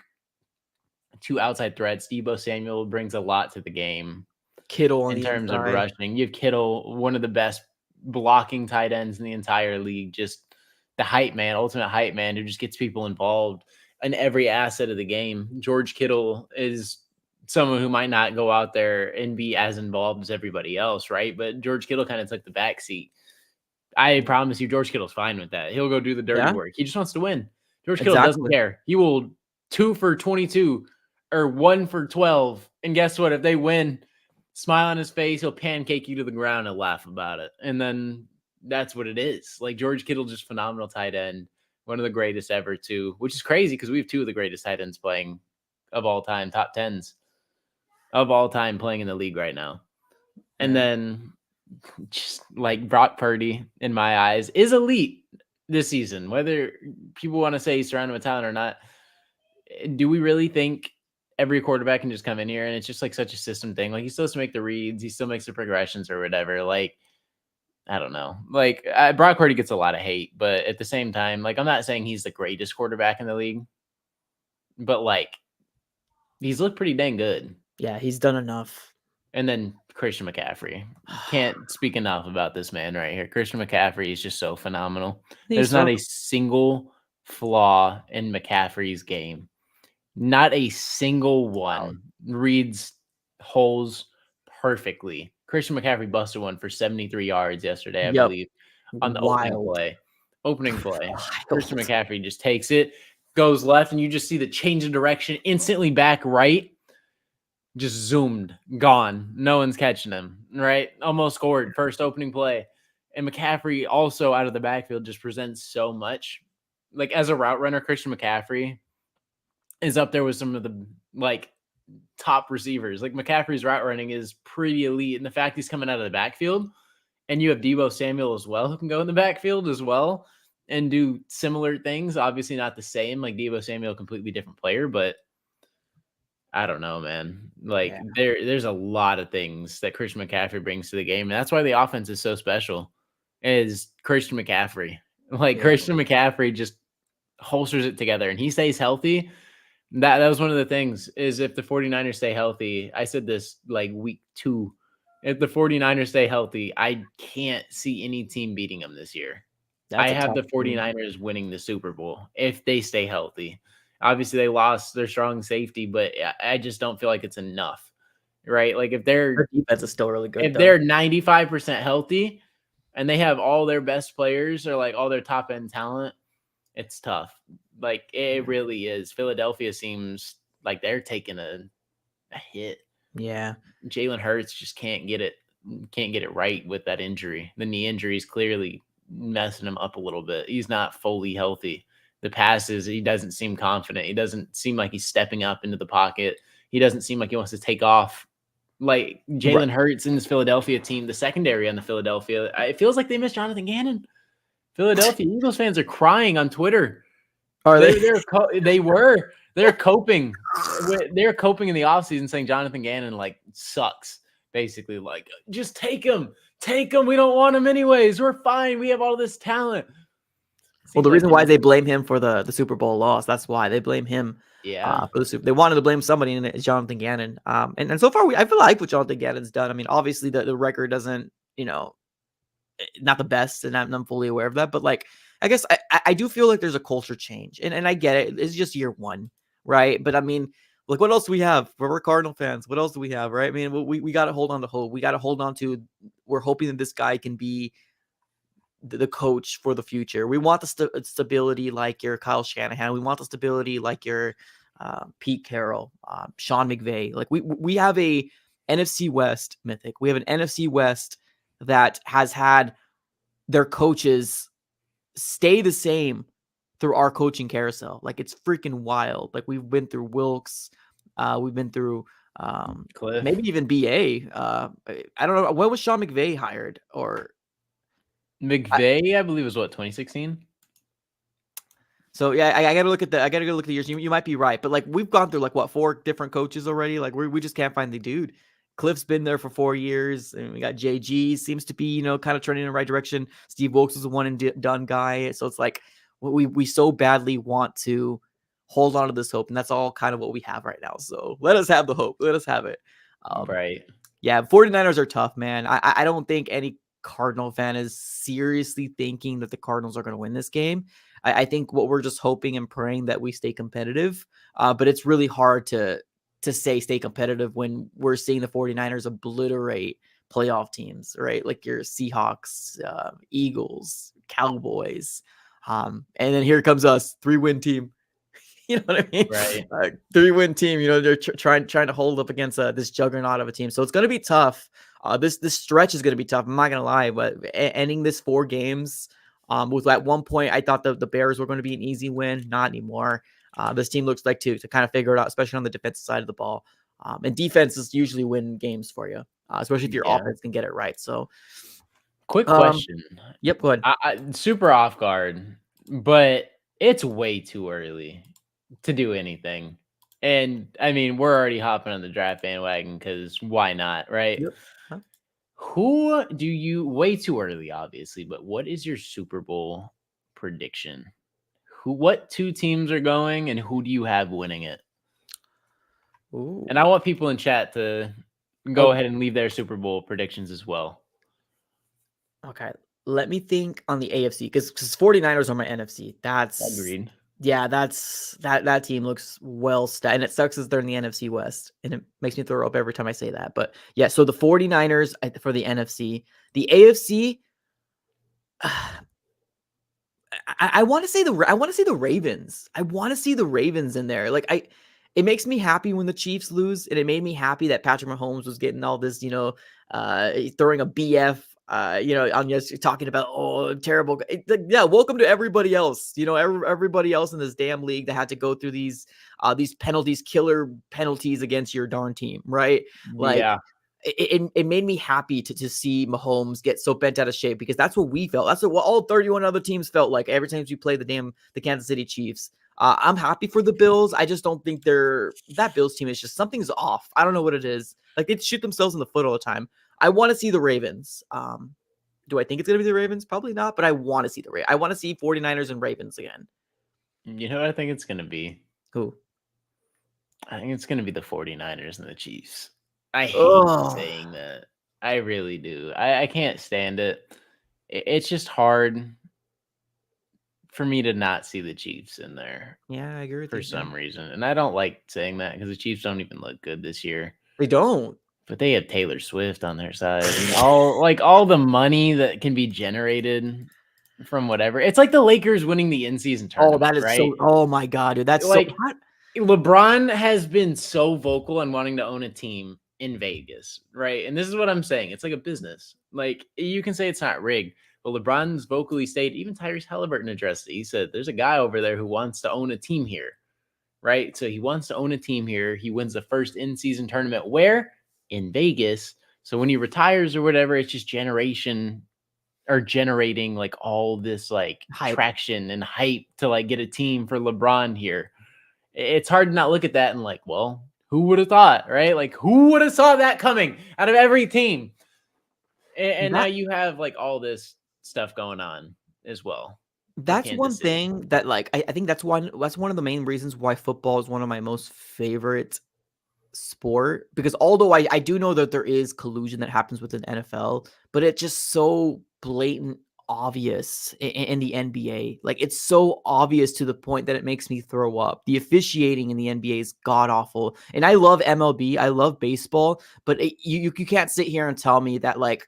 2 outside threats. Debo Samuel brings a lot to the game Kittle on in the terms of inside. rushing. You have Kittle, one of the best blocking tight ends in the entire league. Just the hype man, ultimate hype man, who just gets people involved in every asset of the game. George Kittle is someone who might not go out there and be as involved as everybody else, right? But George Kittle kind of took the back seat. I promise you, George Kittle's fine with that. He'll go do the dirty Yeah, work. He just wants to win. George Kittle doesn't exactly. care. He will 2 for 22 or 1 for 12. And guess what? If they win, smile on his face, he'll pancake you to the ground and laugh about it. And then that's what it is. Like, George Kittle, just phenomenal tight end. One of the greatest ever, too, which is crazy because we have 2 of the greatest tight ends playing of all time, top 10s of all time playing in the league right now. And Yeah. then just like Brock Purdy, in my eyes, is elite this season. Whether people want to say he's surrounded with talent or not, do we really think every quarterback can just come in here and it's just like such a system thing? Like, he still has to make the reads, he still makes the progressions or whatever. Like, I don't know. Like, Brock Purdy gets a lot of hate, but at the same time, like, I'm not saying he's the greatest quarterback in the league, but like, he's looked pretty dang good. Yeah, he's done enough. And then Christian McCaffrey. Can't speak enough about this man right here. Christian McCaffrey is just so phenomenal. He's There's not from a single flaw in McCaffrey's game. Not a single Wow. one. Reads holes perfectly. Christian McCaffrey busted one for 73 yards yesterday, I Yep. believe, on the opening Wild. play. Opening play. Christian Wild. McCaffrey just takes it, goes left, and you just see the change of direction, instantly back right. Just zoomed, gone. No one's catching him, right? Almost scored first opening play. And McCaffrey also out of the backfield just presents so much. Like, as a route runner, Christian McCaffrey is up there with some of the like top receivers. Like, McCaffrey's route running is pretty elite. And the fact he's coming out of the backfield, and you have Debo Samuel as well, who can go in the backfield as well and do similar things. Obviously not the same, like Debo Samuel, completely different player, but I don't know, man. Like, Yeah. there's a lot of things that Christian McCaffrey brings to the game, and that's why the offense is so special. Is Christian McCaffrey. Like, Yeah. Christian McCaffrey just holsters it together, and he stays healthy. That was one of the things, is if the 49ers stay healthy, I said this like week 2. If the 49ers stay healthy, I can't see any team beating them this year. I That's a have tough the team. 49ers winning the Super Bowl if they stay healthy. Obviously, they lost their strong safety, but I just don't feel like it's enough, right? Like, if Their defense is still really good, if though. they're 95% healthy and they have all their best players or like all their top end talent, it's tough. Like, it really is. Philadelphia seems like they're taking a hit. Yeah. Jalen Hurts just can't get it right with that injury. The knee injury is clearly messing him up a little bit. He's not fully healthy. The passes, he doesn't seem confident. He doesn't seem like he's stepping up into the pocket. He doesn't seem like he wants to take off. Like, Right. Jalen Hurts in this Philadelphia team, the secondary on the Philadelphia, it feels like they miss Jonathan Gannon. Philadelphia Eagles fans are crying on Twitter. Are they? They're coping. They're coping in the offseason saying Jonathan Gannon like sucks. Basically, like, just take him. We don't want him anyways. We're fine. We have all this talent. Well, the Seems like reason they why need they blame him for the Super Bowl loss, that's why they blame him yeah. for the Super. They wanted to blame somebody, and it's Jonathan Gannon. And so far, I feel like what Jonathan Gannon's done. I mean, obviously the record doesn't, not the best, and I'm fully aware of that. But like, I guess I do feel like there's a culture change, and I get it. It's just year one, right? But I mean, like, what else do we have? We're Cardinal fans. What else do we have, right? I mean, we got to hold on to hope. We got to hold on to. We're hoping that this guy can be the coach for the future. We want the stability like your Kyle Shanahan. We want the stability like your Pete Carroll, Sean McVay. Like we have a NFC West mythic. We have an NFC West that has had their coaches stay the same through our coaching carousel. Like it's freaking wild. Like we've been through Wilkes, we've been through Cliff. maybe even BA. I don't know when was Sean McVay hired or McVay, I believe, was what, 2016? so yeah, I gotta look at the years. You might be right, but like we've gone through like what 4 different coaches already. Like we just can't find the dude. Cliff's been there for 4 years, and we got JG seems to be kind of trending in the right direction. Steve Wilkes is a one and done guy, so it's like we so badly want to hold on to this hope, and that's all kind of what we have right now. So let us have the hope. Let us have it. Right. Yeah, 49ers are tough, man. I don't think any Cardinal fan is seriously thinking that the Cardinals are going to win this game. I think what we're just hoping and praying that we stay competitive. But it's really hard to say stay competitive when we're seeing the 49ers obliterate playoff teams, right? Like your Seahawks, Eagles, Cowboys. And then here comes us, 3-win team. You know what I mean? Right. 3-win team. They're trying to hold up against this juggernaut of a team. So it's going to be tough. This stretch is going to be tough. I'm not going to lie, but ending this 4 games with at one point, I thought the Bears were going to be an easy win. Not anymore. This team looks like to kind of figure it out, especially on the defensive side of the ball. And defenses usually win games for you, especially if your Yeah. offense can get it right. So, Quick question. Yep, go ahead. I super off guard, but it's way too early to do anything. And I mean, we're already hopping on the draft bandwagon because why not, right? Yep. Huh? Who do you, way too early, obviously, but what is your Super Bowl prediction? What 2 teams are going and who do you have winning it? Ooh. And I want people in chat to go ahead and leave their Super Bowl predictions as well. Okay. Let me think on the AFC because 49ers are my NFC. That's Agreed. Yeah, that team looks well stacked. And it sucks as they're in the NFC West. And it makes me throw up every time I say that. But yeah, so the 49ers for the NFC. The AFC, I want to say the Ravens. I want to see the Ravens in there. Like it makes me happy when the Chiefs lose, and it made me happy that Patrick Mahomes was getting all this, throwing a BF, on just talking about terrible. Yeah, welcome to everybody else. Everybody else in this damn league that had to go through these penalties, killer penalties against your darn team, right? Like, Yeah. It made me happy to see Mahomes get so bent out of shape because that's what we felt. That's what all 31 other teams felt like every time we play the Kansas City Chiefs. I'm happy for the Bills. I just don't think that Bills team is just something's off. I don't know what it is. Like they shoot themselves in the foot all the time. I want to see the Ravens. Do I think it's going to be the Ravens? Probably not, but I want to see I want to see 49ers and Ravens again. You know what I think it's going to be? Who? I think it's going to be the 49ers and the Chiefs. I hate saying that. I really do. I can't stand it. It's just hard for me to not see the Chiefs in there. Yeah, I agree with for you. some reason. And I don't like saying that because the Chiefs don't even look good this year. They don't. But they have Taylor Swift on their side. And all the money that can be generated from whatever. It's like the Lakers winning the in-season tournament. That is right? so. Oh my god, dude, that's like so. LeBron has been so vocal on wanting to own a team in Vegas, right? And this is what I'm saying. It's like a business. Like you can say it's not rigged, but LeBron's vocally stated, even Tyrese Halliburton addressed it. He said, there's a guy over there who wants to own a team here, right? So he wants to own a team here. He wins the first in-season tournament where? In Vegas. So when he retires or whatever, it's just generating like all this like Hype. traction and hype to like get a team for LeBron here. It's hard to not look at that and like, well, who would have thought, right? Like who would have saw that coming out of every team? And now you have like all this stuff going on as well. for That's Kansas one City. thing that, like, I think that's one of the main reasons why football is one of my most favorite sport, because although I do know that there is collusion that happens within NFL, but it's just so blatant obvious in the NBA. Like, it's so obvious to the point that it makes me throw up. The officiating in the NBA is god awful. And I love MLB, I love baseball, but you can't sit here and tell me that, like,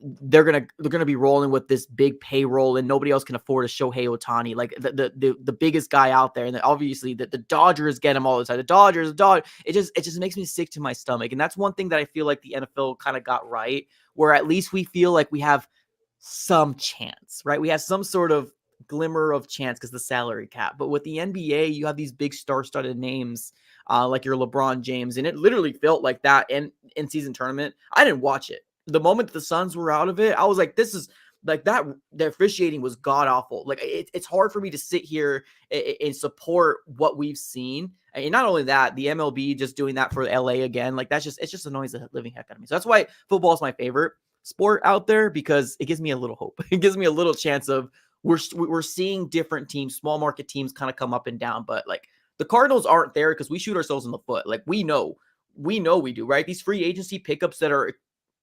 they're gonna be rolling with this big payroll and nobody else can afford a Shohei Otani, like the biggest guy out there. And then obviously the Dodgers get him all the time. The Dodgers. It just makes me sick to my stomach. And that's one thing that I feel like the NFL kind of got right, where at least we feel like we have some chance, right? We have some sort of glimmer of chance because the salary cap. But with the NBA, you have these big star-studded names, like your LeBron James, and it literally felt like that in season tournament. I didn't watch it. The moment that the Suns were out of it, I was like, this is like that. The officiating was god awful. Like, it's hard for me to sit here and support what we've seen. And not only that, the MLB just doing that for LA again, like it just annoys the living heck out of me. So that's why football is my favorite sport out there, because it gives me a little hope. It gives me a little chance of we're seeing different teams, small market teams, kind of come up and down. But like the Cardinals aren't there because we shoot ourselves in the foot. Like we do, right? These free agency pickups that are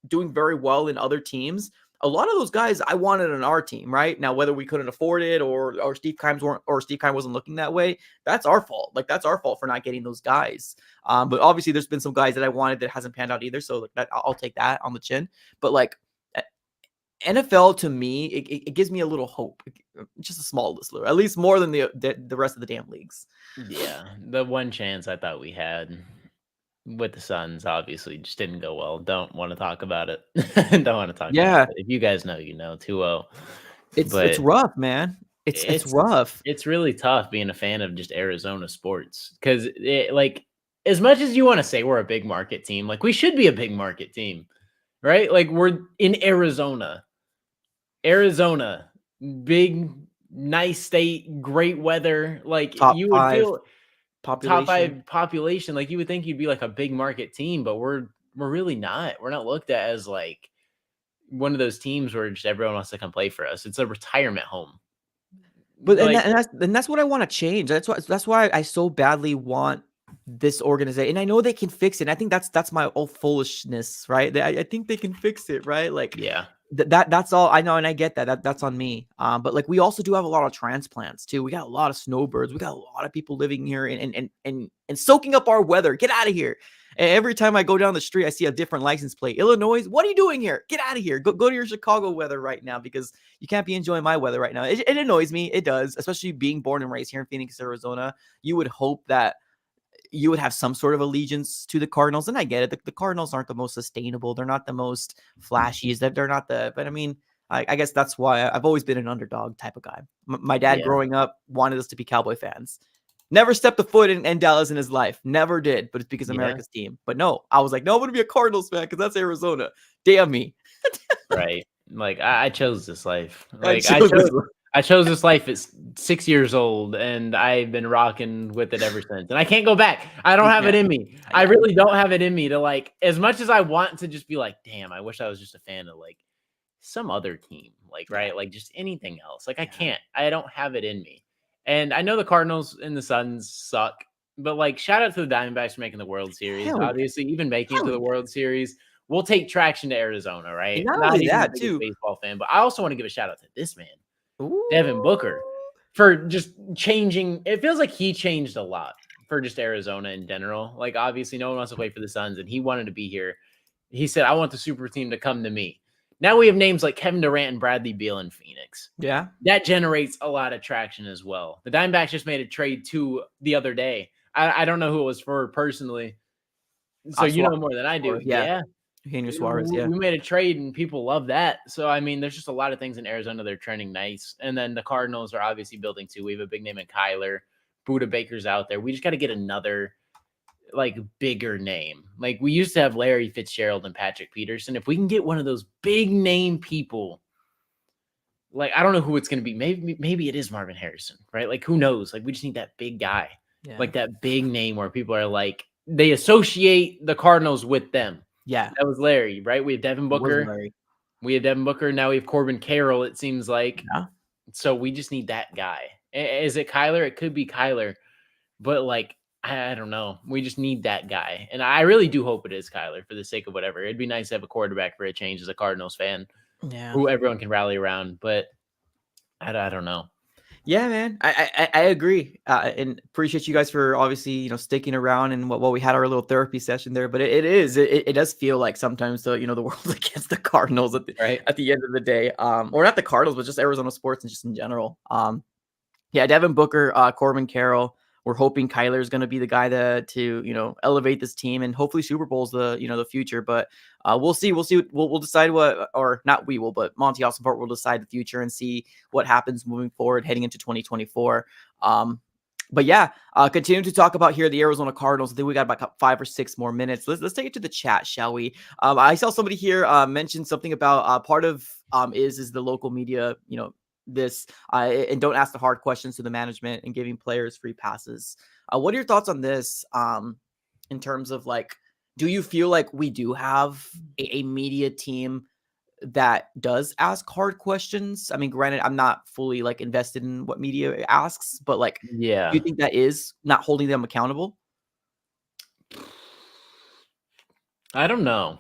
doing very well in other teams. A lot of those guys I wanted on our team, right? Now, whether we couldn't afford it or Steve Keim wasn't looking that way, that's our fault. Like, that's our fault for not getting those guys. But obviously there's been some guys that I wanted that hasn't panned out either. So like that, I'll take that on the chin. But like NFL to me, it gives me a little hope, just a small little, at least more than the rest of the damn leagues. Yeah, the one chance I thought we had with the Suns obviously just didn't go well. Don't want to talk about it. Don't want to talk about Yeah, it. If you guys know, you know, 2-0. it's But rough, man. It's it's rough. it's really tough being a fan of just Arizona sports because like as much as you want to say we're a big market team, like we should be a big market team, right? Like we're in Arizona, big, nice state, great weather. Like Top you would five feel top population. 5 population. Like you would think you'd be like a big market team, but we're really not. We're not looked at as like one of those teams where just everyone wants to come play for us. It's a retirement home. But Like that's what I want to change. That's why I so badly want this organization. And I know they can fix it. And I think that's my old foolishness, right? I think they can fix it, right? Like yeah, that's all I know, and I get that. That's on me. But like we also do have a lot of transplants too. We got a lot of snowbirds. We got a lot of people living here and soaking up our weather. Get out of here. And every time I go down the street, I see a different license plate. Illinois, what are you doing here? Get out of here. Go to your Chicago weather right now, because you can't be enjoying my weather right now. It annoys me. It does, especially being born and raised here in Phoenix, Arizona. You would hope that you would have some sort of allegiance to the Cardinals. And I get it. The Cardinals aren't the most sustainable. They're not the most flashiest. They're not but I mean, I guess that's why I've always been an underdog type of guy. My dad yeah, growing up wanted us to be Cowboy fans. Never stepped a foot in Dallas in his life. Never did. But it's because yeah. America's team. But no, I was like, no, I'm going to be a Cardinals fan because that's Arizona. Damn me. Right. Like I chose this life. I Like chose this. I chose this life at 6 years old, and I've been rocking with it ever since. And I can't go back. I don't have it in me. I Yeah. really don't have it in me to like, as much as I want to just be like, damn, I wish I was just a fan of like some other team, like Yeah. right, like just anything else. Like I Yeah. can't. I don't have it in me. And I know the Cardinals and the Suns suck, but like shout out to the Diamondbacks for making the World Series. Hell yeah. Obviously, even making it Hell to the yeah. World Series will take traction to Arizona, And right? not Not only even the that, biggest too. baseball fan, but I also want to give a shout out to this man, Devin Ooh. Booker, for just changing. It feels like he changed a lot for just Arizona in general. Like obviously, no one wants to play for the Suns, and he wanted to be here. He said, "I want the super team to come to me." Now we have names like Kevin Durant and Bradley Beal in Phoenix. Yeah. That generates a lot of traction as well. The Diamondbacks just made a trade too the other day. I don't know who it was for personally, so you know more than I do. Yeah. Yeah, Eugenio Suarez. Yeah. we made a trade and people love that. So I mean, there's just a lot of things in Arizona that are trending nice. And then the Cardinals are obviously building too. We have a big name in Kyler. Buda Baker's out there. We just got to get another like bigger name. Like we used to have Larry Fitzgerald and Patrick Peterson. If we can get one of those big name people, like I don't know who it's going to be. Maybe it is Marvin Harrison, right? Like who knows? Like we just need that big guy, Yeah. like that big name where people are like they associate the Cardinals with them. Yeah. That was Larry, right? We have Devin It was Booker. Larry. We have Devin Booker. Now we have Corbin Carroll. It seems like Yeah. So we just need that guy. Is it Kyler? It could be Kyler, but like I don't know. We just need that guy, and I really do hope it is Kyler for the sake of whatever. It'd be nice to have a quarterback for a change as a Cardinals fan, Yeah. who everyone can rally around. But I don't know. Yeah, man. I agree. And appreciate you guys for obviously, sticking around and what we had our little therapy session there. But it does feel like sometimes the world against the Cardinals Right? at the end of the day. Or not the Cardinals, but just Arizona sports and just in general. Yeah, Devin Booker, Corbin Carroll. We're hoping Kyler's going to be the guy to elevate this team, and hopefully Super Bowl's the future. But we'll see. We'll decide what, or not we will, but Monty Austinport will decide the future and see what happens moving forward heading into 2024. But yeah, continuing to talk about here the Arizona Cardinals. I think we got about 5 or 6 more minutes. Let's take it to the chat, shall we? I saw somebody here mention something about part of is the local media, this and don't ask the hard questions to the management and giving players free passes. What are your thoughts on this in terms of like, do you feel like we do have a media team that does ask hard questions? I mean, granted, I'm not fully like invested in what media asks, but like, do you Yeah. think that is not holding them accountable? I don't know.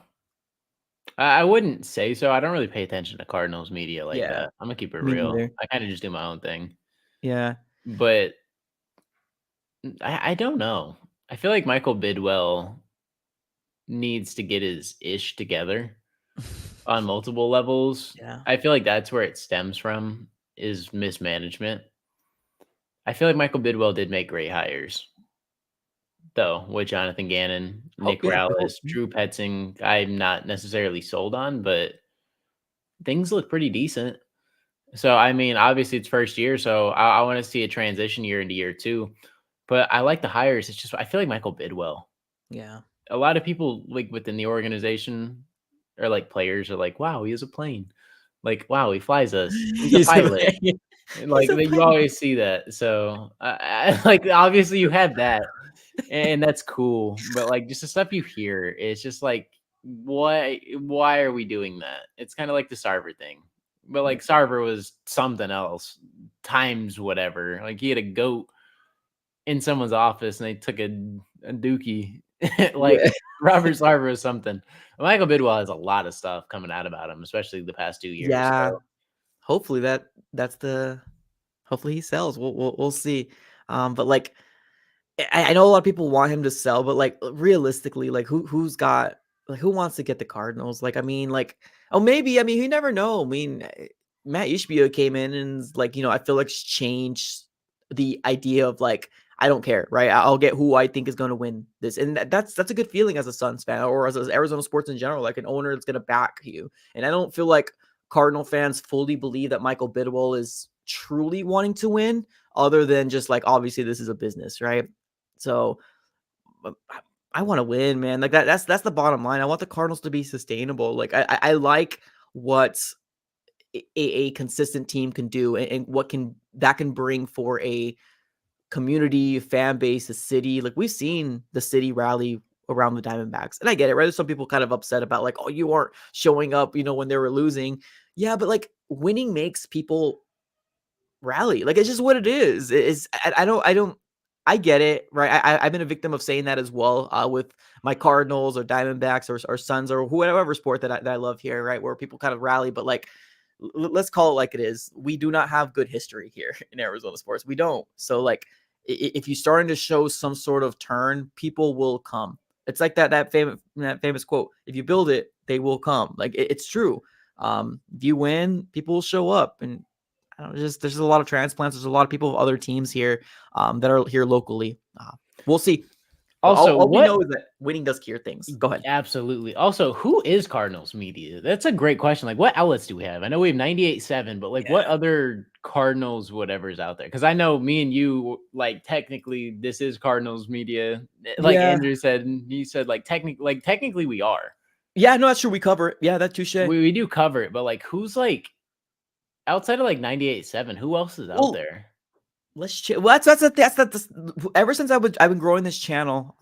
I wouldn't say so. I don't really pay attention to Cardinals media like Yeah, that. I'm gonna keep it me real. neither. I kind of just do my own thing. Yeah. But I don't know. I feel like Michael Bidwell needs to get his ish together on multiple levels. Yeah. I feel like that's where it stems from is mismanagement. I feel like Michael Bidwell did make great hires, though, with Jonathan Gannon, Hope, Nick yeah. I hope. Rallis, Drew Petzing. I'm not necessarily sold on, but things look pretty decent. So, I mean, obviously it's first year, so I want to see a transition year into year two. But I like the hires. It's just I feel like Michael Bidwell. Yeah. A lot of people like within the organization or like players are like, "Wow, he has a plane." Like, "Wow, he flies us. He's a He's a pilot." he's Like a you player. always see that. So, like obviously you have that, and that's cool. But like just the stuff you hear, it's just like, why are we doing that? It's kind of like the Sarver thing. But like Sarver was something else times whatever. Like he had a goat in someone's office and they took a dookie. Like Yeah. Robert Sarver or something. Michael Bidwell has a lot of stuff coming out about him, especially the past 2 years. Yeah. So Hopefully that's the hopefully he sells. We'll see. But like I know a lot of people want him to sell, but like realistically, like who's got like who wants to get the Cardinals? Like I mean, like oh maybe I mean you never know. I mean Matt Ishbia came in and like I feel like changed the idea of like I don't care, right? I'll get who I think is going to win this, and that's a good feeling as a Suns fan or as Arizona sports in general, like an owner that's going to back you. And I don't feel like Cardinal fans fully believe that Michael Bidwell is truly wanting to win, other than just like obviously this is a business, right? So I want to win, man. Like that's the bottom line. I want the Cardinals to be sustainable. Like I like what a consistent team can do and what can bring for a community, fan base, a city. Like we've seen the city rally around the Diamondbacks. And I get it, right? There's some people kind of upset about like, oh, you aren't showing up, when they were losing. Yeah, but like winning makes people rally. Like it's just what it is. I get it, right? I've been a victim of saying that as well, with my Cardinals or Diamondbacks or Suns or whatever sport that I love here, right? Where people kind of rally, but like let's call it like it is. We do not have good history here in Arizona sports. We don't. So like if you're starting to show some sort of turn, people will come. It's like that famous quote: "If you build it, they will come." Like it's true. If you win, people will show up, and I don't know, there's a lot of transplants. There's a lot of people of other teams here that are here locally. We'll see. But also, all we what know is that winning does cure things. Go ahead. absolutely. Also, who is Cardinals media? That's a great question. Like, what outlets do we have? I know we have 98.7, but like, what Yeah. other Cardinals whatever's out there? Because I know me and you, like, technically, this is Cardinals media. Like Yeah. Andrew said, and he said, technically, we are. Yeah, no, that's true. We cover it. Yeah, that touche. We do cover it, but like, who's like outside of like 98.7? Who else is out Well, there? well, ever since I've been growing this channel,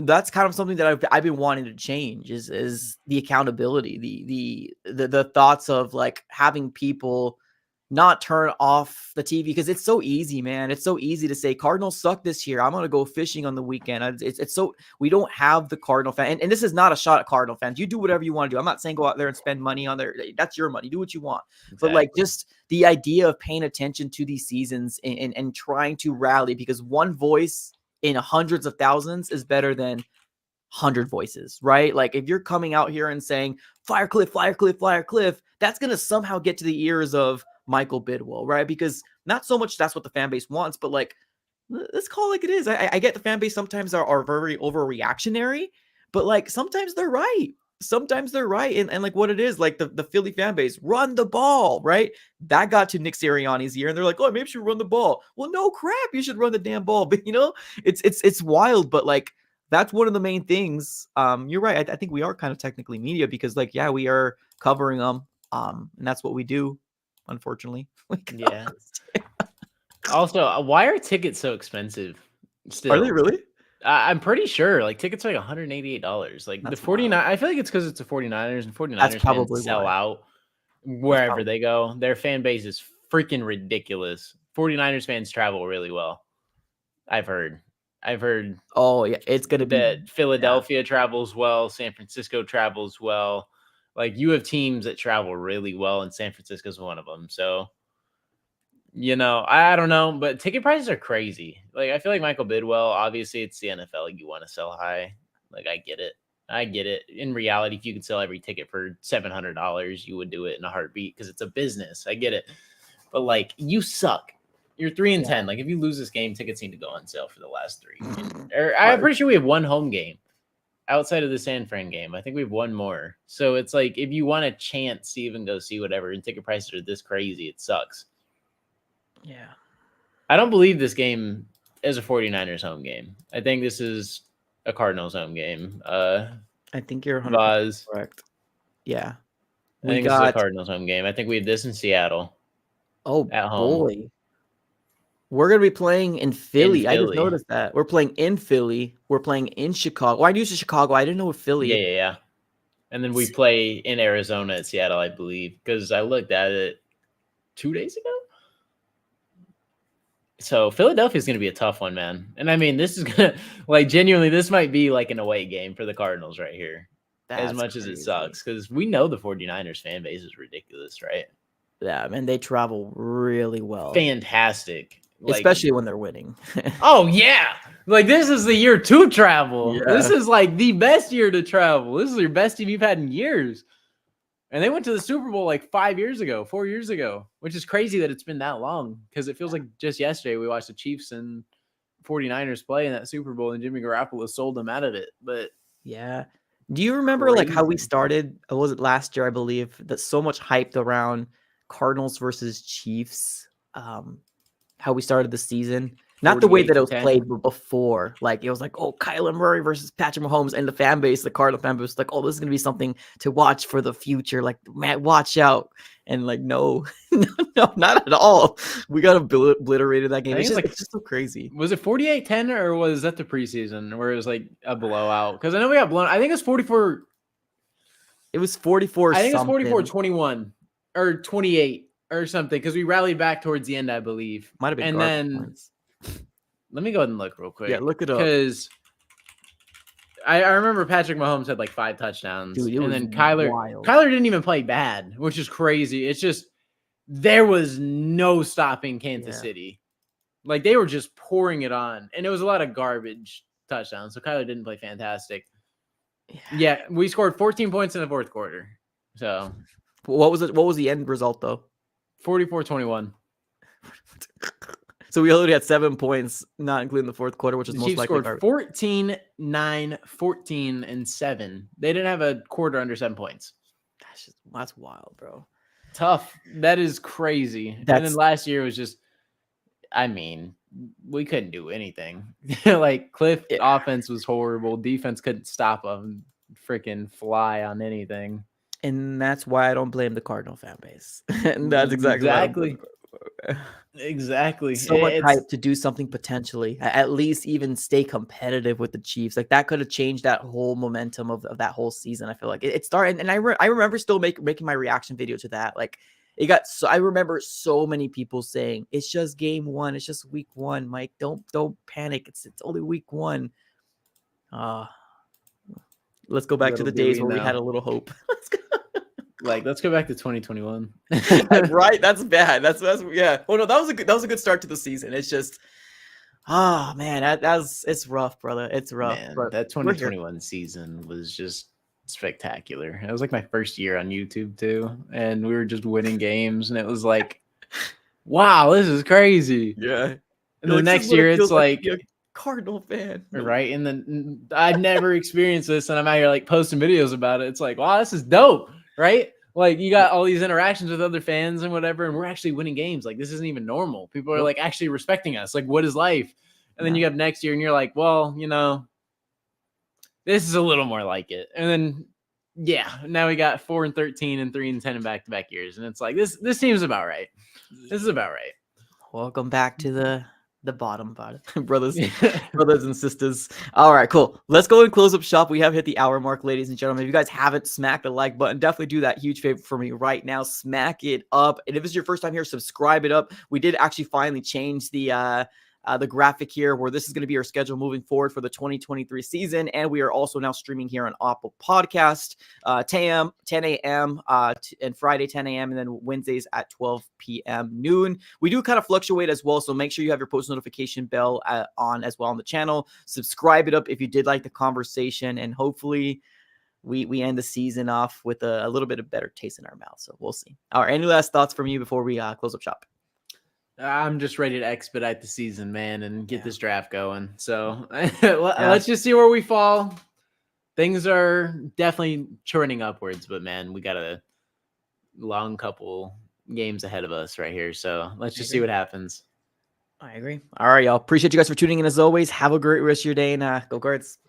that's kind of something that I've been wanting to change is the accountability, the thoughts of like having people, not turn off the TV because it's so easy, man. It's so easy to say Cardinals suck this year. I'm gonna go fishing on the weekend. It's so we don't have the Cardinal fan, and this is not a shot at Cardinal fans. You do whatever you want to do. I'm not saying go out there and spend money on there. That's your money. Do what you want. But like Exactly. just the idea of paying attention to these seasons and trying to rally because one voice in hundreds of thousands is better than 100 voices, right? Like if you're coming out here and saying fire Cliff, fire Cliff, fire Cliff, that's going to somehow get to the ears of Michael Bidwell, right? Because not so much that's what the fan base wants, but like, let's call it like it is. I get the fan base sometimes are very overreactionary, but like sometimes they're right. Sometimes they're right. And like what it is, like the Philly fan base, run the ball, right? That got to Nick Sirianni's ear, and they're like, oh, maybe you should run the ball. Well, no crap, you should run the damn ball. But it's wild, but like that's one of the main things. You're right. I think we are kind of technically media because, like, yeah, we are covering them. And that's what we do, unfortunately. Yeah. Also, why are tickets so expensive? Still, Are they really? I'm pretty sure like tickets are like $188. Like That's the 49, wild. I feel like it's because it's the 49ers and That's 49ers probably fans sell why. out That's wherever probably they go. Their fan base is freaking ridiculous. 49ers fans travel really well. I've heard Oh yeah, it's gonna be that Philadelphia travels well, San Francisco travels well. Like you have teams that travel really well, and San Francisco's one of them. So, I don't know, but ticket prices are crazy. Like I feel like Michael Bidwell, obviously it's the NFL, you want to sell high. Like I get it. I get it. In reality, if you could sell every ticket for $700, you would do it in a heartbeat because it's a business. I get it. But like you suck. You're 3-10. Like if you lose this game, tickets need to go on sale for the last three. I'm pretty sure we have one home game outside of the San Fran game. I think we have one more. So it's like if you want a chance to even go see whatever, and ticket prices are this crazy, it sucks. Yeah. I don't believe this game is a 49ers home game. I think this is a Cardinals home game. I think you're 100% Vaz. correct. Yeah. I think this is a Cardinals home game. I think we have this in Seattle. Oh At home. boy. We're gonna be playing in Philly. I just Philly. noticed that. We're playing in Philly. We're playing in Chicago. Well, I knew it was Chicago. I didn't know Philly. Yeah. And then we play in Arizona at Seattle, I believe, because I looked at it 2 days ago. So Philadelphia is going to be a tough one, man. And I mean, this is going to, like, genuinely, this might be like an away game for the Cardinals right here. As much as it sucks, because we know the 49ers fan base is ridiculous, right? Yeah, man, they travel really well. Fantastic. Like, especially when they're winning. Oh, yeah. Like, this is the year to travel. Yeah. This is like the best year to travel. This is your best team you've had in years. And they went to the Super Bowl like 4 years ago, which is crazy that it's been that long because it feels like just yesterday we watched the Chiefs and 49ers play in that Super Bowl and Jimmy Garoppolo sold them out of it. But yeah. Do you remember like how we started? Was it last year, I believe, that so much hyped around Cardinals versus Chiefs? How we started the season. Not the way that it was played, but before. Like, it was like, oh, Kyler Murray versus Patrick Mahomes. And the fan base, the Cardinal fan base, was like, oh, this is going to be something to watch for the future. Like, man, watch out. And like, no, no, not at all. We got obliterated that game. It's just so crazy. Was it 48-10 or was that the preseason where it was like a blowout? Because I know we got blown. I think it was 44. It was 44. I think it was 44-21 or 28 or something because we rallied back towards the end, I believe. Might have been. And then points. Let me go ahead and look real quick. Yeah, look it up. Because I remember Patrick Mahomes had like 5 touchdowns. Dude, and then Kyler didn't even play bad, which is crazy. It's just there was no stopping Kansas City. Like they were just pouring it on. And it was a lot of garbage touchdowns. So Kyler didn't play fantastic. Yeah, we scored 14 points in the fourth quarter. So what was the end result though? 44-21. So we already had 7 points, not including the fourth quarter, which is most likely. Scored 14, 9, 14, and 7. They didn't have a quarter under 7 points. That's wild, bro. Tough. That is crazy. And then last year was just, I mean, we couldn't do anything. Like Cliff offense was horrible. Defense couldn't stop a freaking fly on anything. And that's why I don't blame the Cardinal fan base. And that's exactly. Exactly. So much hype to do something potentially, at least even stay competitive with the Chiefs. Like that could have changed that whole momentum of that whole season. I feel like it started, and I remember still making my reaction video to that. Like It got so I remember so many people saying it's just game one, it's just week one, Mike. Don't panic. It's only week one. Uh let's go back to Little the do days we where we had know. a little hope. Let's go. Like, let's go back to 2021. Right? That's bad. That's yeah. Oh no, that was a good start to the season. It's just man, that's it's rough, brother. It's rough. Man, But that we're here. 2021 season was just spectacular. It was like my first year on YouTube too, and we were just winning games, and it was like, wow, this is crazy. Yeah. And You're the like, this is next what it year, it's feels like to be like, a Cardinal fan. No. right, and then I'd never experienced this, and I'm out here like posting videos about it. It's like, wow, this is dope, right? Like, you got all these interactions with other fans and whatever, and we're actually winning games. Like, this isn't even normal. People are Nope. like actually respecting us. Like, what is life? And then Yeah. you have next year, and you're like, well, this is a little more like it. And then, yeah, now we got 4-13 and 3-10 in back-to-back years, and it's like this seems about right. This is about right. Welcome back to the bottom part, brothers and sisters. All right, cool. Let's go and close up shop. We have hit the hour mark, ladies and gentlemen. If you guys haven't smacked the like button, definitely do that. Huge favor for me right now. Smack it up. And if it's your first time here, subscribe it up. We did actually finally change the graphic here where this is going to be our schedule moving forward for the 2023 season. And we are also now streaming here on Apple Podcast, 10 a.m. And Friday 10 a.m. and then Wednesdays at 12 p.m. noon. We do kind of fluctuate as well, so make sure you have your post notification bell on as well on the channel. Subscribe it up if you did like the conversation, and hopefully we end the season off with a little bit of better taste in our mouth. So we'll see. All right, any last thoughts from you before we close up shop? I'm just ready to expedite the season, man, and get this draft going. So let's just see where we fall. Things are definitely churning upwards, but man, we got a long couple games ahead of us right here. So let's just see what happens. I agree. All right, y'all. Appreciate you guys for tuning in as always. Have a great rest of your day, and go Cards.